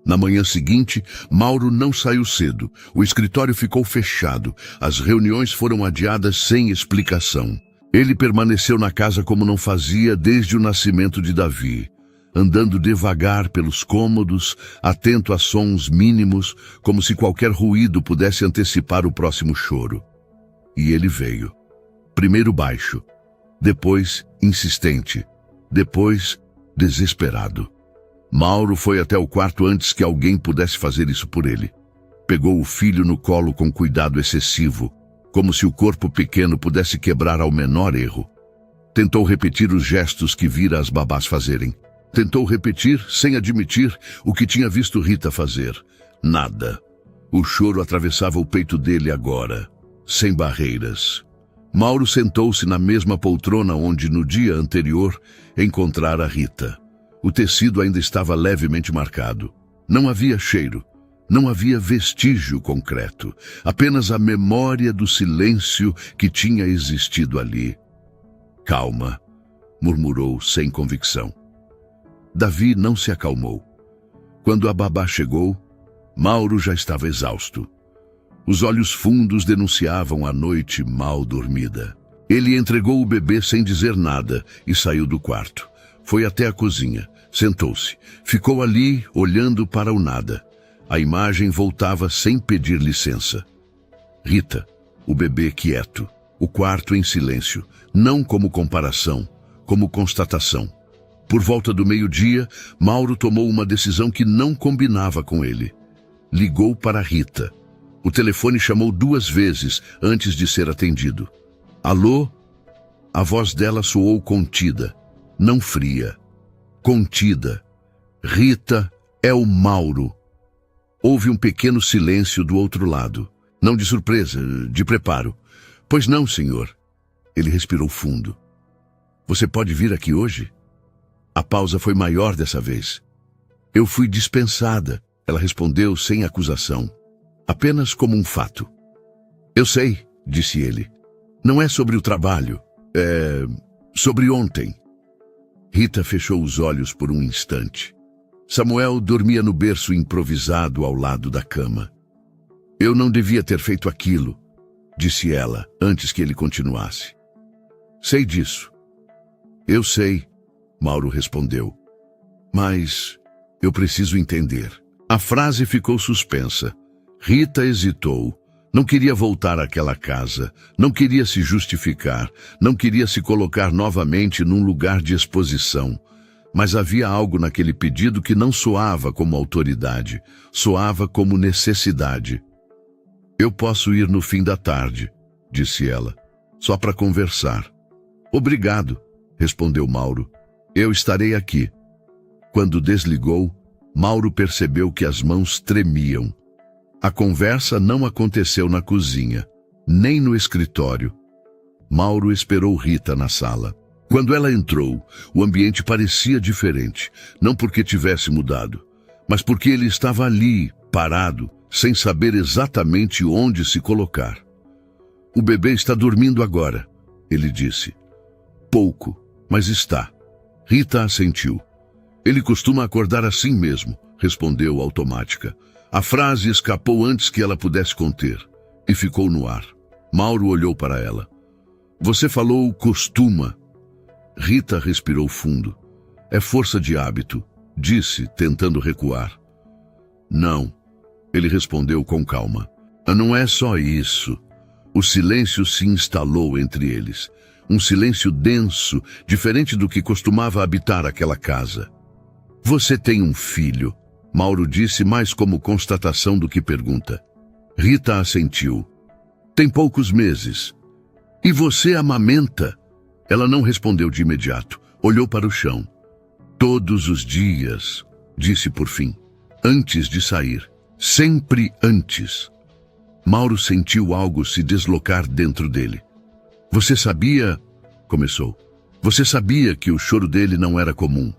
Na manhã seguinte, Mauro não saiu cedo. O escritório ficou fechado. As reuniões foram adiadas sem explicação. Ele permaneceu na casa como não fazia desde o nascimento de Davi, andando devagar pelos cômodos, atento a sons mínimos, como se qualquer ruído pudesse antecipar o próximo choro. E ele veio. Primeiro baixo, depois insistente, depois desesperado. Mauro foi até o quarto antes que alguém pudesse fazer isso por ele. Pegou o filho no colo com cuidado excessivo, como se o corpo pequeno pudesse quebrar ao menor erro. Tentou repetir os gestos que vira as babás fazerem. Tentou repetir, sem admitir, o que tinha visto Rita fazer. Nada. O choro atravessava o peito dele agora, sem barreiras. Mauro sentou-se na mesma poltrona onde, no dia anterior, encontrara Rita. O tecido ainda estava levemente marcado. Não havia cheiro. Não havia vestígio concreto. Apenas a memória do silêncio que tinha existido ali. Calma, murmurou sem convicção. Davi não se acalmou. Quando a babá chegou, Mauro já estava exausto. Os olhos fundos denunciavam a noite mal dormida. Ele entregou o bebê sem dizer nada e saiu do quarto. Foi até a cozinha, sentou-se, ficou ali olhando para o nada. A imagem voltava sem pedir licença. Rita, o bebê quieto, o quarto em silêncio, não como comparação, como constatação. Por volta do meio-dia, Mauro tomou uma decisão que não combinava com ele. Ligou para Rita. O telefone chamou 2 vezes antes de ser atendido. Alô? A voz dela soou contida, não fria. Contida. Rita, é o Mauro. Houve um pequeno silêncio do outro lado. Não de surpresa, de preparo. Pois não, senhor. Ele respirou fundo. Você pode vir aqui hoje? A pausa foi maior dessa vez. Eu fui dispensada, ela respondeu sem acusação. Apenas como um fato. Eu sei, disse ele. Não é sobre o trabalho. É sobre ontem. Rita fechou os olhos por um instante. Samuel dormia no berço improvisado ao lado da cama. Eu não devia ter feito aquilo, disse ela, antes que ele continuasse. Sei disso. Eu sei, Mauro respondeu. Mas eu preciso entender. A frase ficou suspensa. Rita hesitou. Não queria voltar àquela casa, não queria se justificar, não queria se colocar novamente num lugar de exposição. Mas havia algo naquele pedido que não soava como autoridade, soava como necessidade. Eu posso ir no fim da tarde, disse ela, só para conversar. Obrigado, respondeu Mauro. Eu estarei aqui. Quando desligou, Mauro percebeu que as mãos tremiam. A conversa não aconteceu na cozinha, nem no escritório. Mauro esperou Rita na sala. Quando ela entrou, o ambiente parecia diferente, não porque tivesse mudado, mas porque ele estava ali, parado, sem saber exatamente onde se colocar. O bebê está dormindo agora, ele disse. Pouco, mas está. Rita assentiu. Ele costuma acordar assim mesmo, respondeu automática. A frase escapou antes que ela pudesse conter, e ficou no ar. Mauro olhou para ela. Você falou costuma. Rita respirou fundo. É força de hábito, disse, tentando recuar. Não, ele respondeu com calma. Não é só isso. O silêncio se instalou entre eles. Um silêncio denso, diferente do que costumava habitar aquela casa. Você tem um filho, Mauro disse mais como constatação do que pergunta. Rita assentiu. Tem poucos meses. E você amamenta? Ela não respondeu de imediato. Olhou para o chão. Todos os dias, disse por fim. Antes de sair. Sempre antes. Mauro sentiu algo se deslocar dentro dele. Você sabia... Começou. Você sabia que o choro dele não era comum.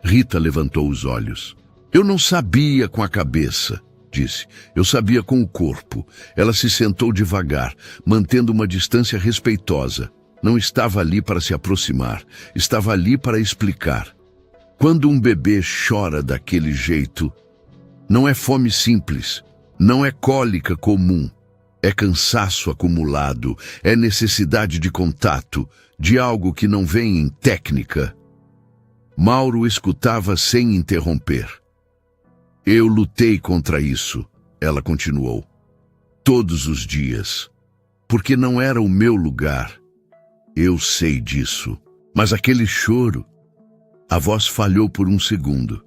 Rita levantou os olhos. Eu não sabia com a cabeça, disse. Eu sabia com o corpo. Ela se sentou devagar, mantendo uma distância respeitosa. Não estava ali para se aproximar, estava ali para explicar. Quando um bebê chora daquele jeito, não é fome simples, não é cólica comum, é cansaço acumulado, é necessidade de contato, de algo que não vem em técnica. Mauro escutava sem interromper. Eu lutei contra isso, ela continuou. Todos os dias. Porque não era o meu lugar. Eu sei disso. Mas aquele choro... A voz falhou por um segundo.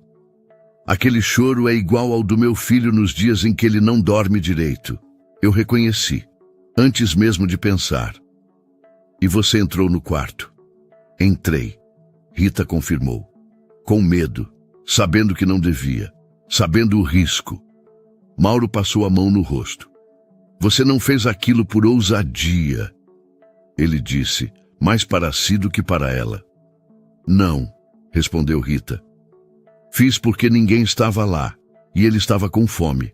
Aquele choro é igual ao do meu filho nos dias em que ele não dorme direito. Eu reconheci, antes mesmo de pensar. E você entrou no quarto. Entrei. Rita confirmou. Com medo, sabendo que não devia, sabendo o risco. Mauro passou a mão no rosto. Você não fez aquilo por ousadia. Ele disse, mais para si do que para ela. Não, respondeu Rita. Fiz porque ninguém estava lá, e ele estava com fome.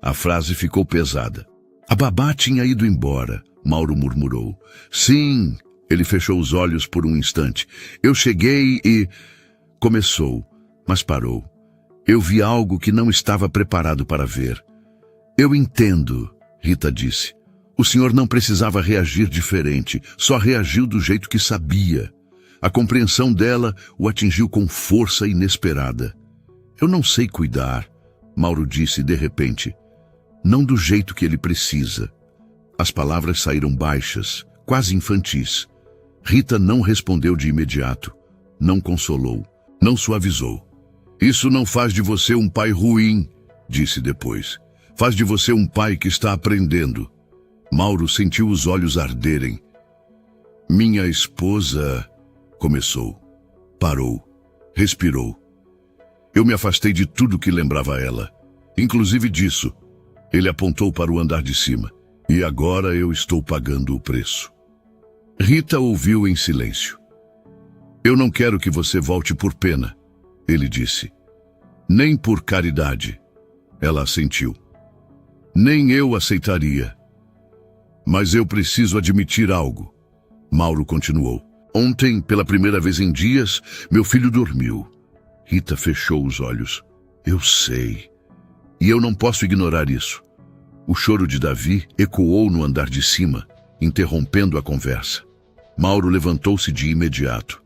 A frase ficou pesada. A babá tinha ido embora, Mauro murmurou. Sim, ele fechou os olhos por um instante. Eu cheguei e... Começou, mas parou. Eu vi algo que não estava preparado para ver. Eu entendo, Rita disse. O senhor não precisava reagir diferente, só reagiu do jeito que sabia. A compreensão dela o atingiu com força inesperada. Eu não sei cuidar, Mauro disse de repente. Não do jeito que ele precisa. As palavras saíram baixas, quase infantis. Rita não respondeu de imediato. Não consolou, não suavizou. Isso não faz de você um pai ruim, disse depois. Faz de você um pai que está aprendendo. Mauro sentiu os olhos arderem. Minha esposa... Começou. Parou. Respirou. Eu me afastei de tudo que lembrava ela. Inclusive disso. Ele apontou para o andar de cima. E agora eu estou pagando o preço. Rita ouviu em silêncio. Eu não quero que você volte por pena, ele disse. Nem por caridade. Ela assentiu. Nem eu aceitaria. Mas eu preciso admitir algo. Mauro continuou. Ontem, pela primeira vez em dias, meu filho dormiu. Rita fechou os olhos. Eu sei. E eu não posso ignorar isso. O choro de Davi ecoou no andar de cima, interrompendo a conversa. Mauro levantou-se de imediato.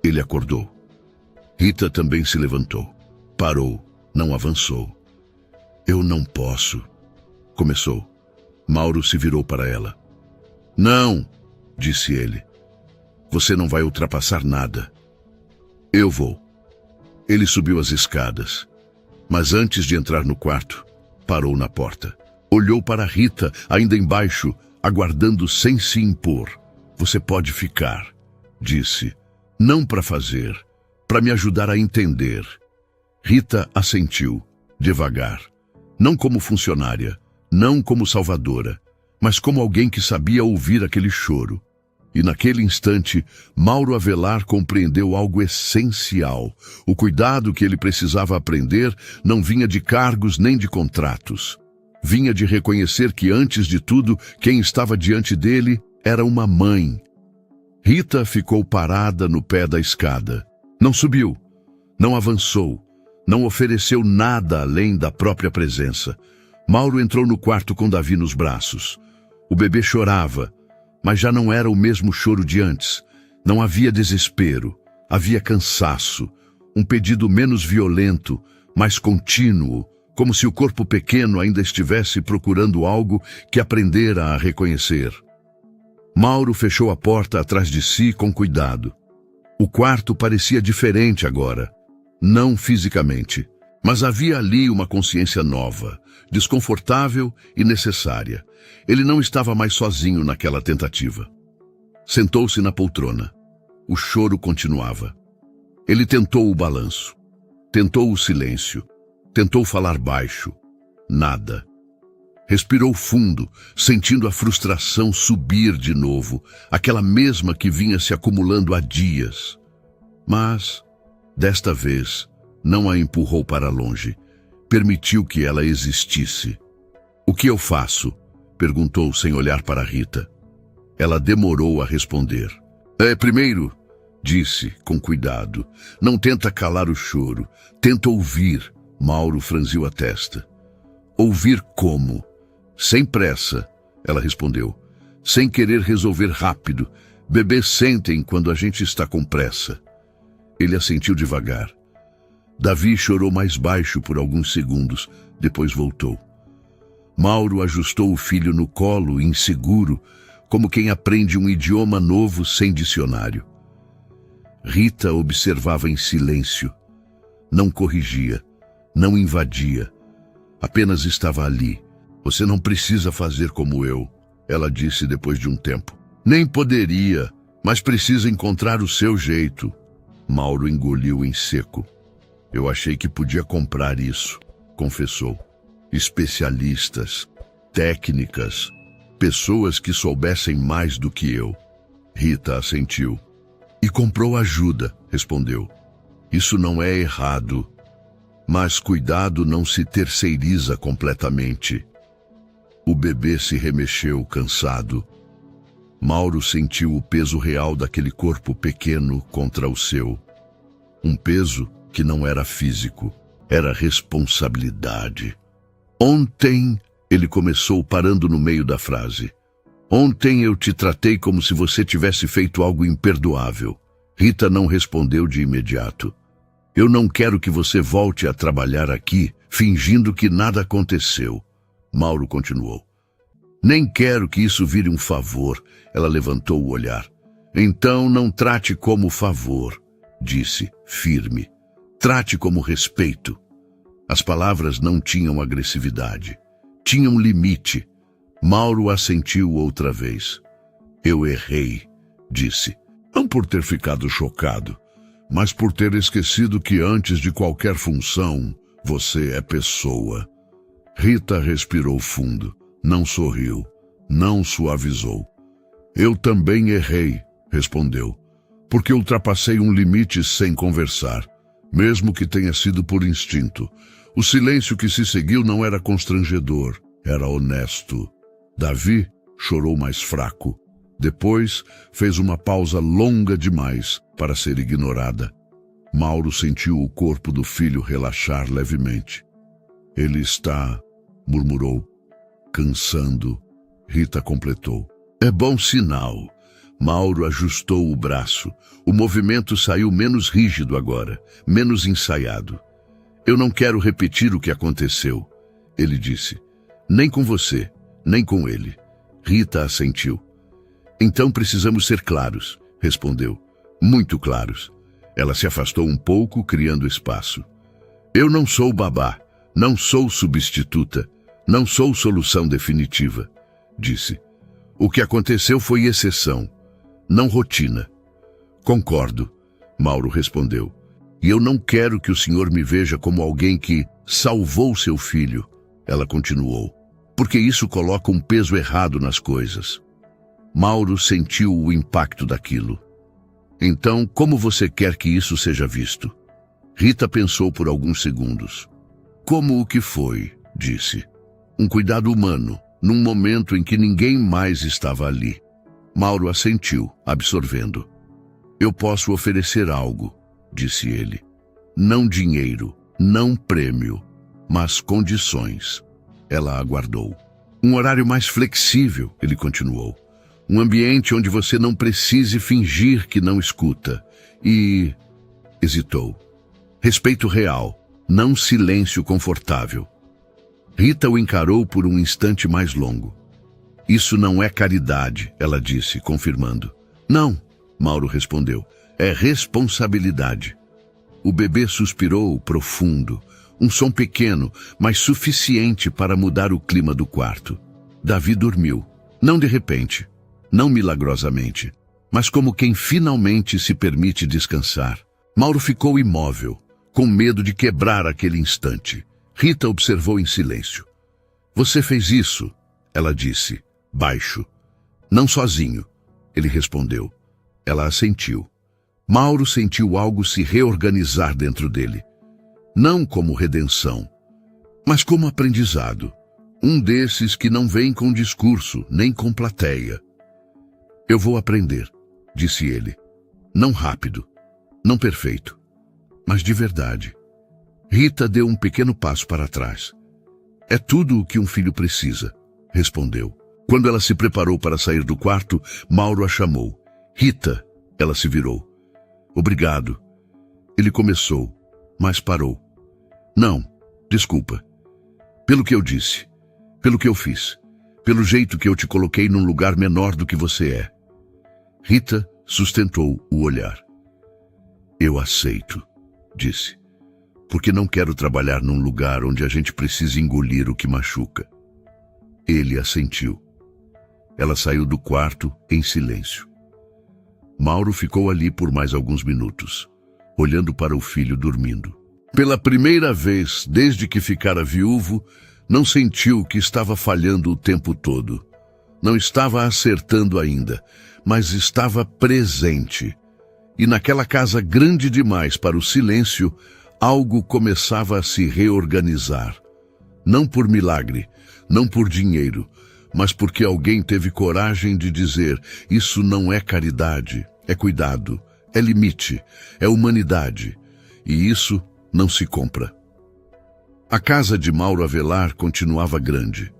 Ele acordou. Rita também se levantou. Parou, não avançou. Eu não posso. Começou. Mauro se virou para ela. Não, disse ele. Você não vai ultrapassar nada. Eu vou. Ele subiu as escadas. Mas antes de entrar no quarto, parou na porta. Olhou para Rita, ainda embaixo, aguardando sem se impor. Você pode ficar, disse. Não para fazer, para me ajudar a entender. Rita assentiu, devagar. Não como funcionária, não como salvadora, mas como alguém que sabia ouvir aquele choro. E naquele instante, Mauro Avelar compreendeu algo essencial. O cuidado que ele precisava aprender não vinha de cargos nem de contratos. Vinha de reconhecer que, antes de tudo, quem estava diante dele era uma mãe. Rita ficou parada no pé da escada. Não subiu, não avançou, não ofereceu nada além da própria presença. Mauro entrou no quarto com Davi nos braços. O bebê chorava, mas já não era o mesmo choro de antes. Não havia desespero, havia cansaço, um pedido menos violento, mais contínuo, como se o corpo pequeno ainda estivesse procurando algo que aprendera a reconhecer. Mauro fechou a porta atrás de si com cuidado. O quarto parecia diferente agora, não fisicamente, mas havia ali uma consciência nova, desconfortável e necessária. Ele não estava mais sozinho naquela tentativa. Sentou-se na poltrona. O choro continuava. Ele tentou o balanço. Tentou o silêncio. Tentou falar baixo. Nada. Respirou fundo, sentindo a frustração subir de novo, aquela mesma que vinha se acumulando há dias. Mas, desta vez, não a empurrou para longe. Permitiu que ela existisse. O que eu faço? Perguntou sem olhar para Rita. Ela demorou a responder. Primeiro, disse com cuidado, não tenta calar o choro, tenta ouvir. Mauro franziu a testa. Ouvir como? Sem pressa, ela respondeu. Sem querer resolver rápido. Bebês sentem quando a gente está com pressa. Ele assentiu devagar. Davi chorou mais baixo por alguns segundos, depois voltou. Mauro ajustou o filho no colo, inseguro, como quem aprende um idioma novo sem dicionário. Rita observava em silêncio. Não corrigia, não invadia. Apenas estava ali. Você não precisa fazer como eu, ela disse depois de um tempo. Nem poderia, mas precisa encontrar o seu jeito. Mauro engoliu em seco. Eu achei que podia comprar isso, confessou. Especialistas, técnicas, pessoas que soubessem mais do que eu. Rita assentiu. E comprou ajuda, respondeu. Isso não é errado, mas cuidado não se terceiriza completamente. O bebê se remexeu, cansado. Mauro sentiu o peso real daquele corpo pequeno contra o seu. Um peso que não era físico, era responsabilidade. Ontem, ele começou parando no meio da frase. Ontem eu te tratei como se você tivesse feito algo imperdoável. Rita não respondeu de imediato. Eu não quero que você volte a trabalhar aqui, fingindo que nada aconteceu. Mauro continuou. Nem quero que isso vire um favor. Ela levantou o olhar. Então não trate como favor, disse, firme. Trate como respeito. As palavras não tinham agressividade. Tinham limite. Mauro assentiu outra vez. Eu errei, disse. Não por ter ficado chocado, mas por ter esquecido que antes de qualquer função, você é pessoa. Rita respirou fundo, não sorriu, não suavizou. Eu também errei, respondeu, porque ultrapassei um limite sem conversar, mesmo que tenha sido por instinto. O silêncio que se seguiu não era constrangedor, era honesto. Davi chorou mais fraco. Depois fez uma pausa longa demais para ser ignorada. Mauro sentiu o corpo do filho relaxar levemente. Ele está, murmurou, cansando. Rita completou. É bom sinal. Mauro ajustou o braço. O movimento saiu menos rígido agora, menos ensaiado. Eu não quero repetir o que aconteceu, ele disse. Nem com você, nem com ele. Rita assentiu. Então precisamos ser claros, respondeu. Muito claros. Ela se afastou um pouco, criando espaço. Eu não sou babá, não sou substituta, não sou solução definitiva, disse. O que aconteceu foi exceção, não rotina. Concordo, Mauro respondeu. E eu não quero que o senhor me veja como alguém que salvou seu filho, ela continuou, porque isso coloca um peso errado nas coisas. Mauro sentiu o impacto daquilo. Então, como você quer que isso seja visto? Rita pensou por alguns segundos. Como o que foi, disse. Um cuidado humano, num momento em que ninguém mais estava ali. Mauro assentiu, absorvendo. Eu posso oferecer algo, disse ele. Não dinheiro, não prêmio, mas condições. Ela aguardou. Um horário mais flexível, ele continuou. Um ambiente onde você não precise fingir que não escuta. E... hesitou. Respeito real, não silêncio confortável. Rita o encarou por um instante mais longo. Isso não é caridade, ela disse, confirmando. Não, Mauro respondeu. É responsabilidade. O bebê suspirou profundo. Um som pequeno, mas suficiente para mudar o clima do quarto. Davi dormiu. Não de repente. Não milagrosamente, mas como quem finalmente se permite descansar. Mauro ficou imóvel, com medo de quebrar aquele instante. Rita observou em silêncio. Você fez isso, ela disse, baixo. Não sozinho, ele respondeu. Ela assentiu. Mauro sentiu algo se reorganizar dentro dele. Não como redenção, mas como aprendizado. Um desses que não vem com discurso, nem com plateia. Eu vou aprender, disse ele. Não rápido, não perfeito, mas de verdade. Rita deu um pequeno passo para trás. É tudo o que um filho precisa, respondeu. Quando ela se preparou para sair do quarto, Mauro a chamou. Rita, ela se virou. Obrigado. Ele começou, mas parou. Não, desculpa. Pelo que eu disse, pelo que eu fiz, pelo jeito que eu te coloquei num lugar menor do que você é. Rita sustentou o olhar. Eu aceito, disse, porque não quero trabalhar num lugar onde a gente precisa engolir o que machuca. Ele assentiu. Ela saiu do quarto em silêncio. Mauro ficou ali por mais alguns minutos, olhando para o filho dormindo. Pela primeira vez desde que ficara viúvo, não sentiu que estava falhando o tempo todo. Não estava acertando ainda, mas estava presente. E naquela casa grande demais para o silêncio, algo começava a se reorganizar. Não por milagre, não por dinheiro, mas porque alguém teve coragem de dizer: isso não é caridade, é cuidado, é limite, é humanidade. E isso não se compra. A casa de Mauro Avelar continuava grande,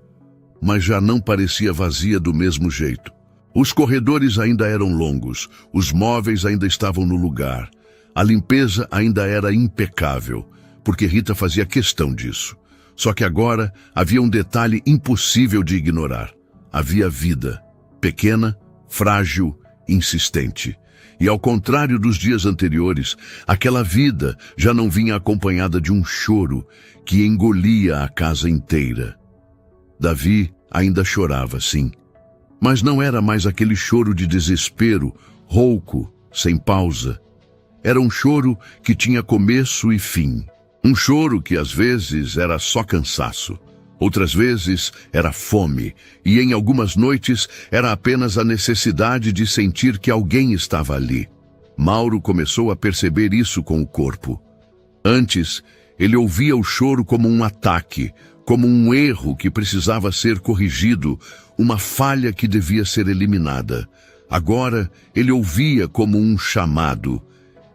mas já não parecia vazia do mesmo jeito. Os corredores ainda eram longos, os móveis ainda estavam no lugar, a limpeza ainda era impecável, porque Rita fazia questão disso. Só que agora havia um detalhe impossível de ignorar. Havia vida, pequena, frágil, insistente. E ao contrário dos dias anteriores, aquela vida já não vinha acompanhada de um choro que engolia a casa inteira. Davi ainda chorava, sim, mas não era mais aquele choro de desespero, rouco, sem pausa. Era um choro que tinha começo e fim. Um choro que às vezes era só cansaço, outras vezes era fome, e em algumas noites era apenas a necessidade de sentir que alguém estava ali. Mauro começou a perceber isso com o corpo. Antes, ele ouvia o choro como um ataque, como um erro que precisava ser corrigido, uma falha que devia ser eliminada. Agora, ele ouvia como um chamado,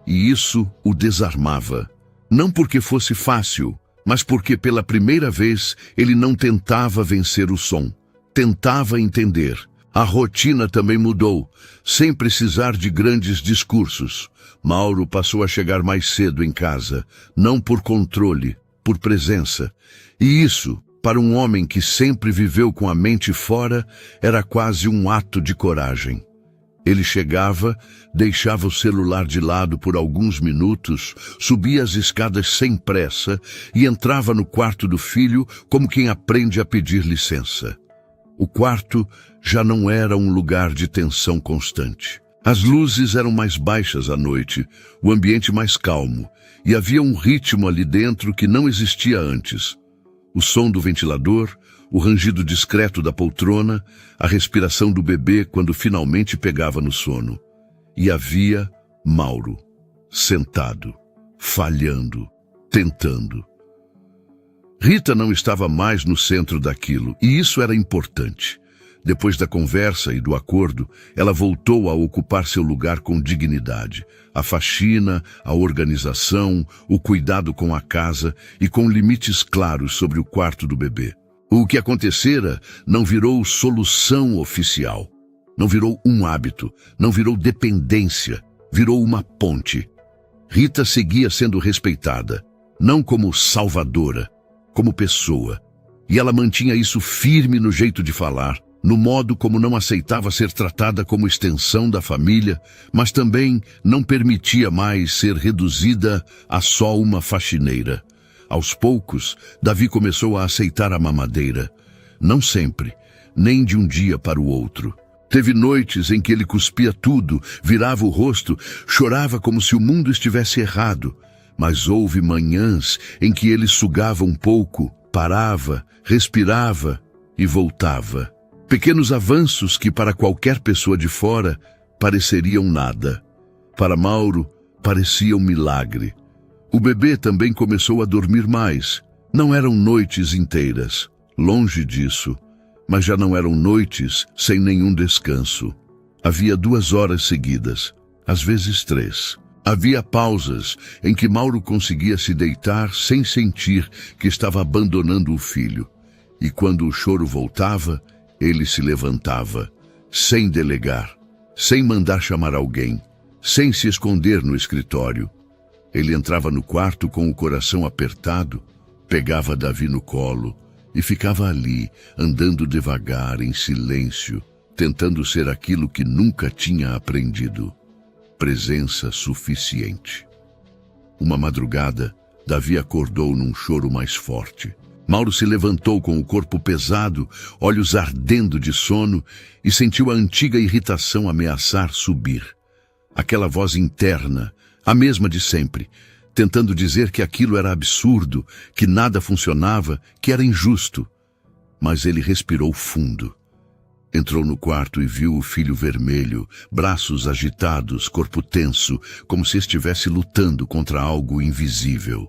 e isso o desarmava. Não porque fosse fácil, mas porque pela primeira vez ele não tentava vencer o som, tentava entender. A rotina também mudou, sem precisar de grandes discursos. Mauro passou a chegar mais cedo em casa, não por controle, por presença. E isso, para um homem que sempre viveu com a mente fora, era quase um ato de coragem. Ele chegava, deixava o celular de lado por alguns minutos, subia as escadas sem pressa e entrava no quarto do filho como quem aprende a pedir licença. O quarto já não era um lugar de tensão constante. As luzes eram mais baixas à noite, o ambiente mais calmo, e havia um ritmo ali dentro que não existia antes. O som do ventilador, o rangido discreto da poltrona, a respiração do bebê quando finalmente pegava no sono. E havia Mauro, sentado, falhando, tentando. Rita não estava mais no centro daquilo, e isso era importante. Depois da conversa e do acordo, ela voltou a ocupar seu lugar com dignidade. A faxina, a organização, o cuidado com a casa e com limites claros sobre o quarto do bebê. O que acontecera não virou solução oficial. Não virou um hábito, não virou dependência, virou uma ponte. Rita seguia sendo respeitada, não como salvadora, como pessoa. E ela mantinha isso firme no jeito de falar, no modo como não aceitava ser tratada como extensão da família, mas também não permitia mais ser reduzida a só uma faxineira. Aos poucos, Davi começou a aceitar a mamadeira. Não sempre, nem de um dia para o outro. Teve noites em que ele cuspia tudo, virava o rosto, chorava como se o mundo estivesse errado. Mas houve manhãs em que ele sugava um pouco, parava, respirava e voltava. Pequenos avanços que para qualquer pessoa de fora pareceriam nada. Para Mauro, parecia um milagre. O bebê também começou a dormir mais. Não eram noites inteiras, longe disso, mas já não eram noites sem nenhum descanso. Havia 2 horas seguidas, às vezes 3. Havia pausas em que Mauro conseguia se deitar sem sentir que estava abandonando o filho. E quando o choro voltava, ele se levantava, sem delegar, sem mandar chamar alguém, sem se esconder no escritório. Ele entrava no quarto com o coração apertado, pegava Davi no colo e ficava ali, andando devagar, em silêncio, tentando ser aquilo que nunca tinha aprendido. Presença suficiente. Uma madrugada, Davi acordou num choro mais forte. Mauro se levantou com o corpo pesado, olhos ardendo de sono, e sentiu a antiga irritação ameaçar subir. Aquela voz interna, a mesma de sempre, tentando dizer que aquilo era absurdo, que nada funcionava, que era injusto. Mas ele respirou fundo. Entrou no quarto e viu o filho vermelho, braços agitados, corpo tenso, como se estivesse lutando contra algo invisível.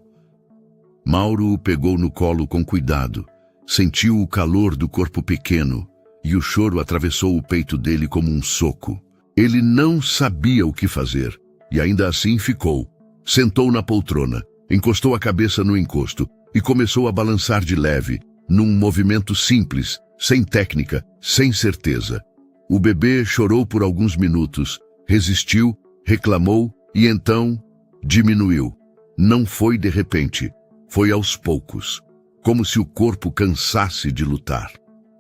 Mauro o pegou no colo com cuidado, sentiu o calor do corpo pequeno, e o choro atravessou o peito dele como um soco. Ele não sabia o que fazer, e ainda assim ficou. Sentou na poltrona, encostou a cabeça no encosto e começou a balançar de leve, num movimento simples, sem técnica, sem certeza. O bebê chorou por alguns minutos, resistiu, reclamou e então diminuiu. Não foi de repente, foi aos poucos, como se o corpo cansasse de lutar.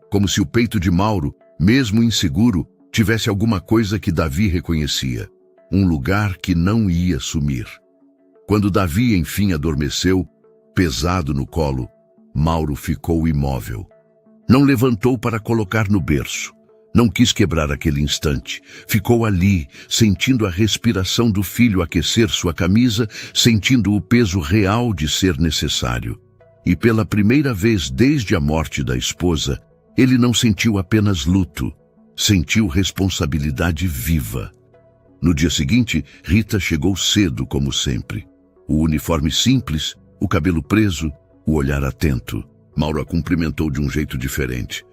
Como se o peito de Mauro, mesmo inseguro, tivesse alguma coisa que Davi reconhecia, um lugar que não ia sumir. Quando Davi enfim adormeceu, pesado no colo, Mauro ficou imóvel. Não levantou para colocar no berço. Não quis quebrar aquele instante. Ficou ali, sentindo a respiração do filho aquecer sua camisa, sentindo o peso real de ser necessário. E pela primeira vez desde a morte da esposa, ele não sentiu apenas luto, sentiu responsabilidade viva. No dia seguinte, Rita chegou cedo, como sempre. O uniforme simples, o cabelo preso, o olhar atento. Mauro a cumprimentou de um jeito diferente.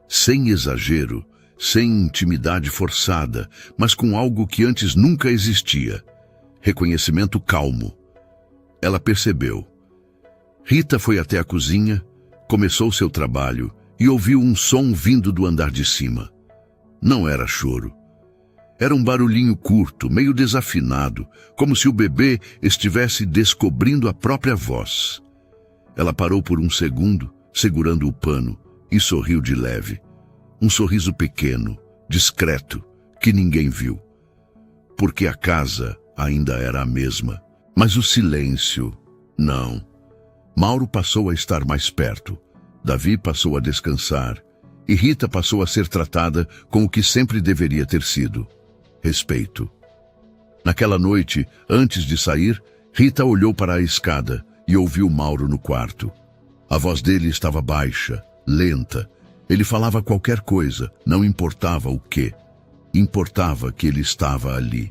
Sem exagero, sem intimidade forçada, mas com algo que antes nunca existia. Reconhecimento calmo. Ela percebeu. Rita foi até a cozinha, começou seu trabalho e ouviu um som vindo do andar de cima. Não era choro. Era um barulhinho curto, meio desafinado, como se o bebê estivesse descobrindo a própria voz. Ela parou por um segundo, segurando o pano, e sorriu de leve. Um sorriso pequeno, discreto, que ninguém viu. Porque a casa ainda era a mesma. Mas o silêncio, não. Mauro passou a estar mais perto. Davi passou a descansar. E Rita passou a ser tratada com o que sempre deveria ter sido: respeito. Naquela noite, antes de sair, Rita olhou para a escada e ouviu Mauro no quarto. A voz dele estava baixa, lenta. Ele falava qualquer coisa, não importava o quê. Importava que ele estava ali.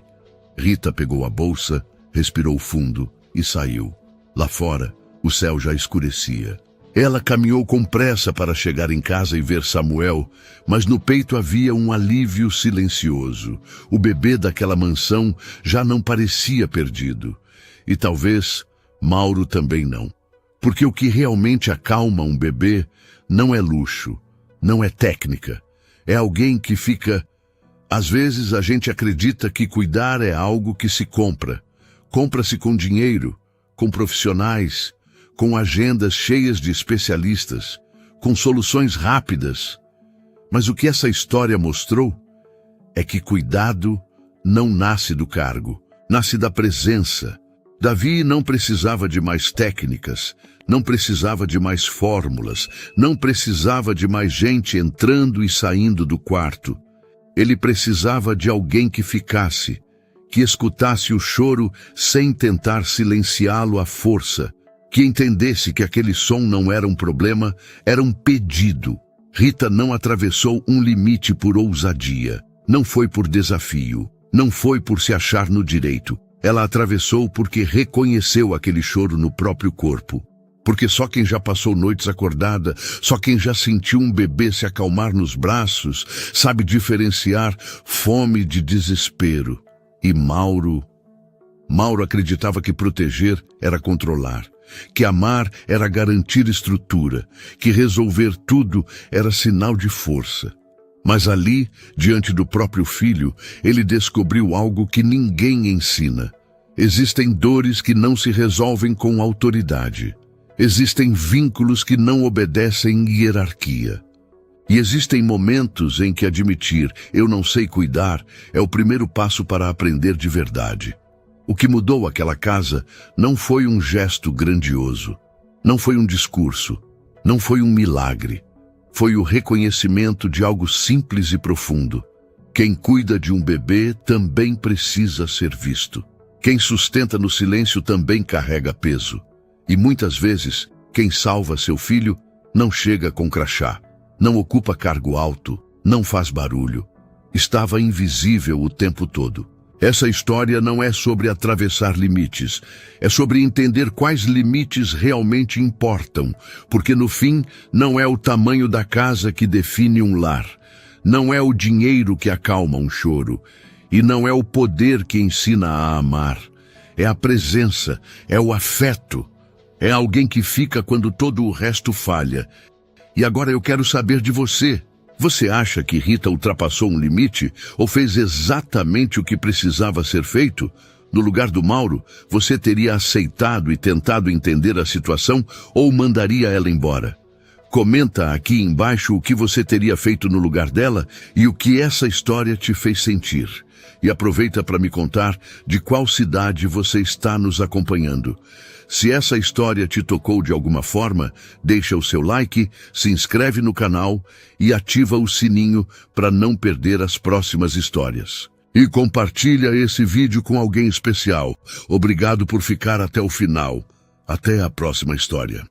Rita pegou a bolsa, respirou fundo e saiu. Lá fora, o céu já escurecia. Ela caminhou com pressa para chegar em casa e ver Samuel, mas no peito havia um alívio silencioso. O bebê daquela mansão já não parecia perdido. E talvez Mauro também não. Porque o que realmente acalma um bebê não é luxo, não é técnica. É alguém que fica... Às vezes a gente acredita que cuidar é algo que se compra. Compra-se com dinheiro, com profissionais, com agendas cheias de especialistas, com soluções rápidas. Mas o que essa história mostrou é que cuidado não nasce do cargo, nasce da presença. Davi não precisava de mais técnicas, não precisava de mais fórmulas, não precisava de mais gente entrando e saindo do quarto. Ele precisava de alguém que ficasse, que escutasse o choro sem tentar silenciá-lo à força, que entendesse que aquele som não era um problema, era um pedido. Rita não atravessou um limite por ousadia, não foi por desafio, não foi por se achar no direito. Ela atravessou porque reconheceu aquele choro no próprio corpo. Porque só quem já passou noites acordada, só quem já sentiu um bebê se acalmar nos braços, sabe diferenciar fome de desespero. E Mauro acreditava que proteger era controlar, que amar era garantir estrutura, que resolver tudo era sinal de força. Mas ali, diante do próprio filho, ele descobriu algo que ninguém ensina. Existem dores que não se resolvem com autoridade. Existem vínculos que não obedecem hierarquia. E existem momentos em que admitir "eu não sei cuidar" é o primeiro passo para aprender de verdade. O que mudou aquela casa não foi um gesto grandioso, não foi um discurso, não foi um milagre. Foi o reconhecimento de algo simples e profundo. Quem cuida de um bebê também precisa ser visto. Quem sustenta no silêncio também carrega peso. E muitas vezes, quem salva seu filho não chega com crachá, não ocupa cargo alto, não faz barulho. Estava invisível o tempo todo. Essa história não é sobre atravessar limites, é sobre entender quais limites realmente importam, porque no fim não é o tamanho da casa que define um lar, não é o dinheiro que acalma um choro, e não é o poder que ensina a amar. É a presença, é o afeto, é alguém que fica quando todo o resto falha. E agora eu quero saber de você. Você acha que Rita ultrapassou um limite ou fez exatamente o que precisava ser feito? No lugar do Mauro, você teria aceitado e tentado entender a situação ou mandaria ela embora? Comenta aqui embaixo o que você teria feito no lugar dela e o que essa história te fez sentir. E aproveita para me contar de qual cidade você está nos acompanhando. Se essa história te tocou de alguma forma, deixa o seu like, se inscreve no canal e ativa o sininho para não perder as próximas histórias. E compartilha esse vídeo com alguém especial. Obrigado por ficar até o final. Até a próxima história.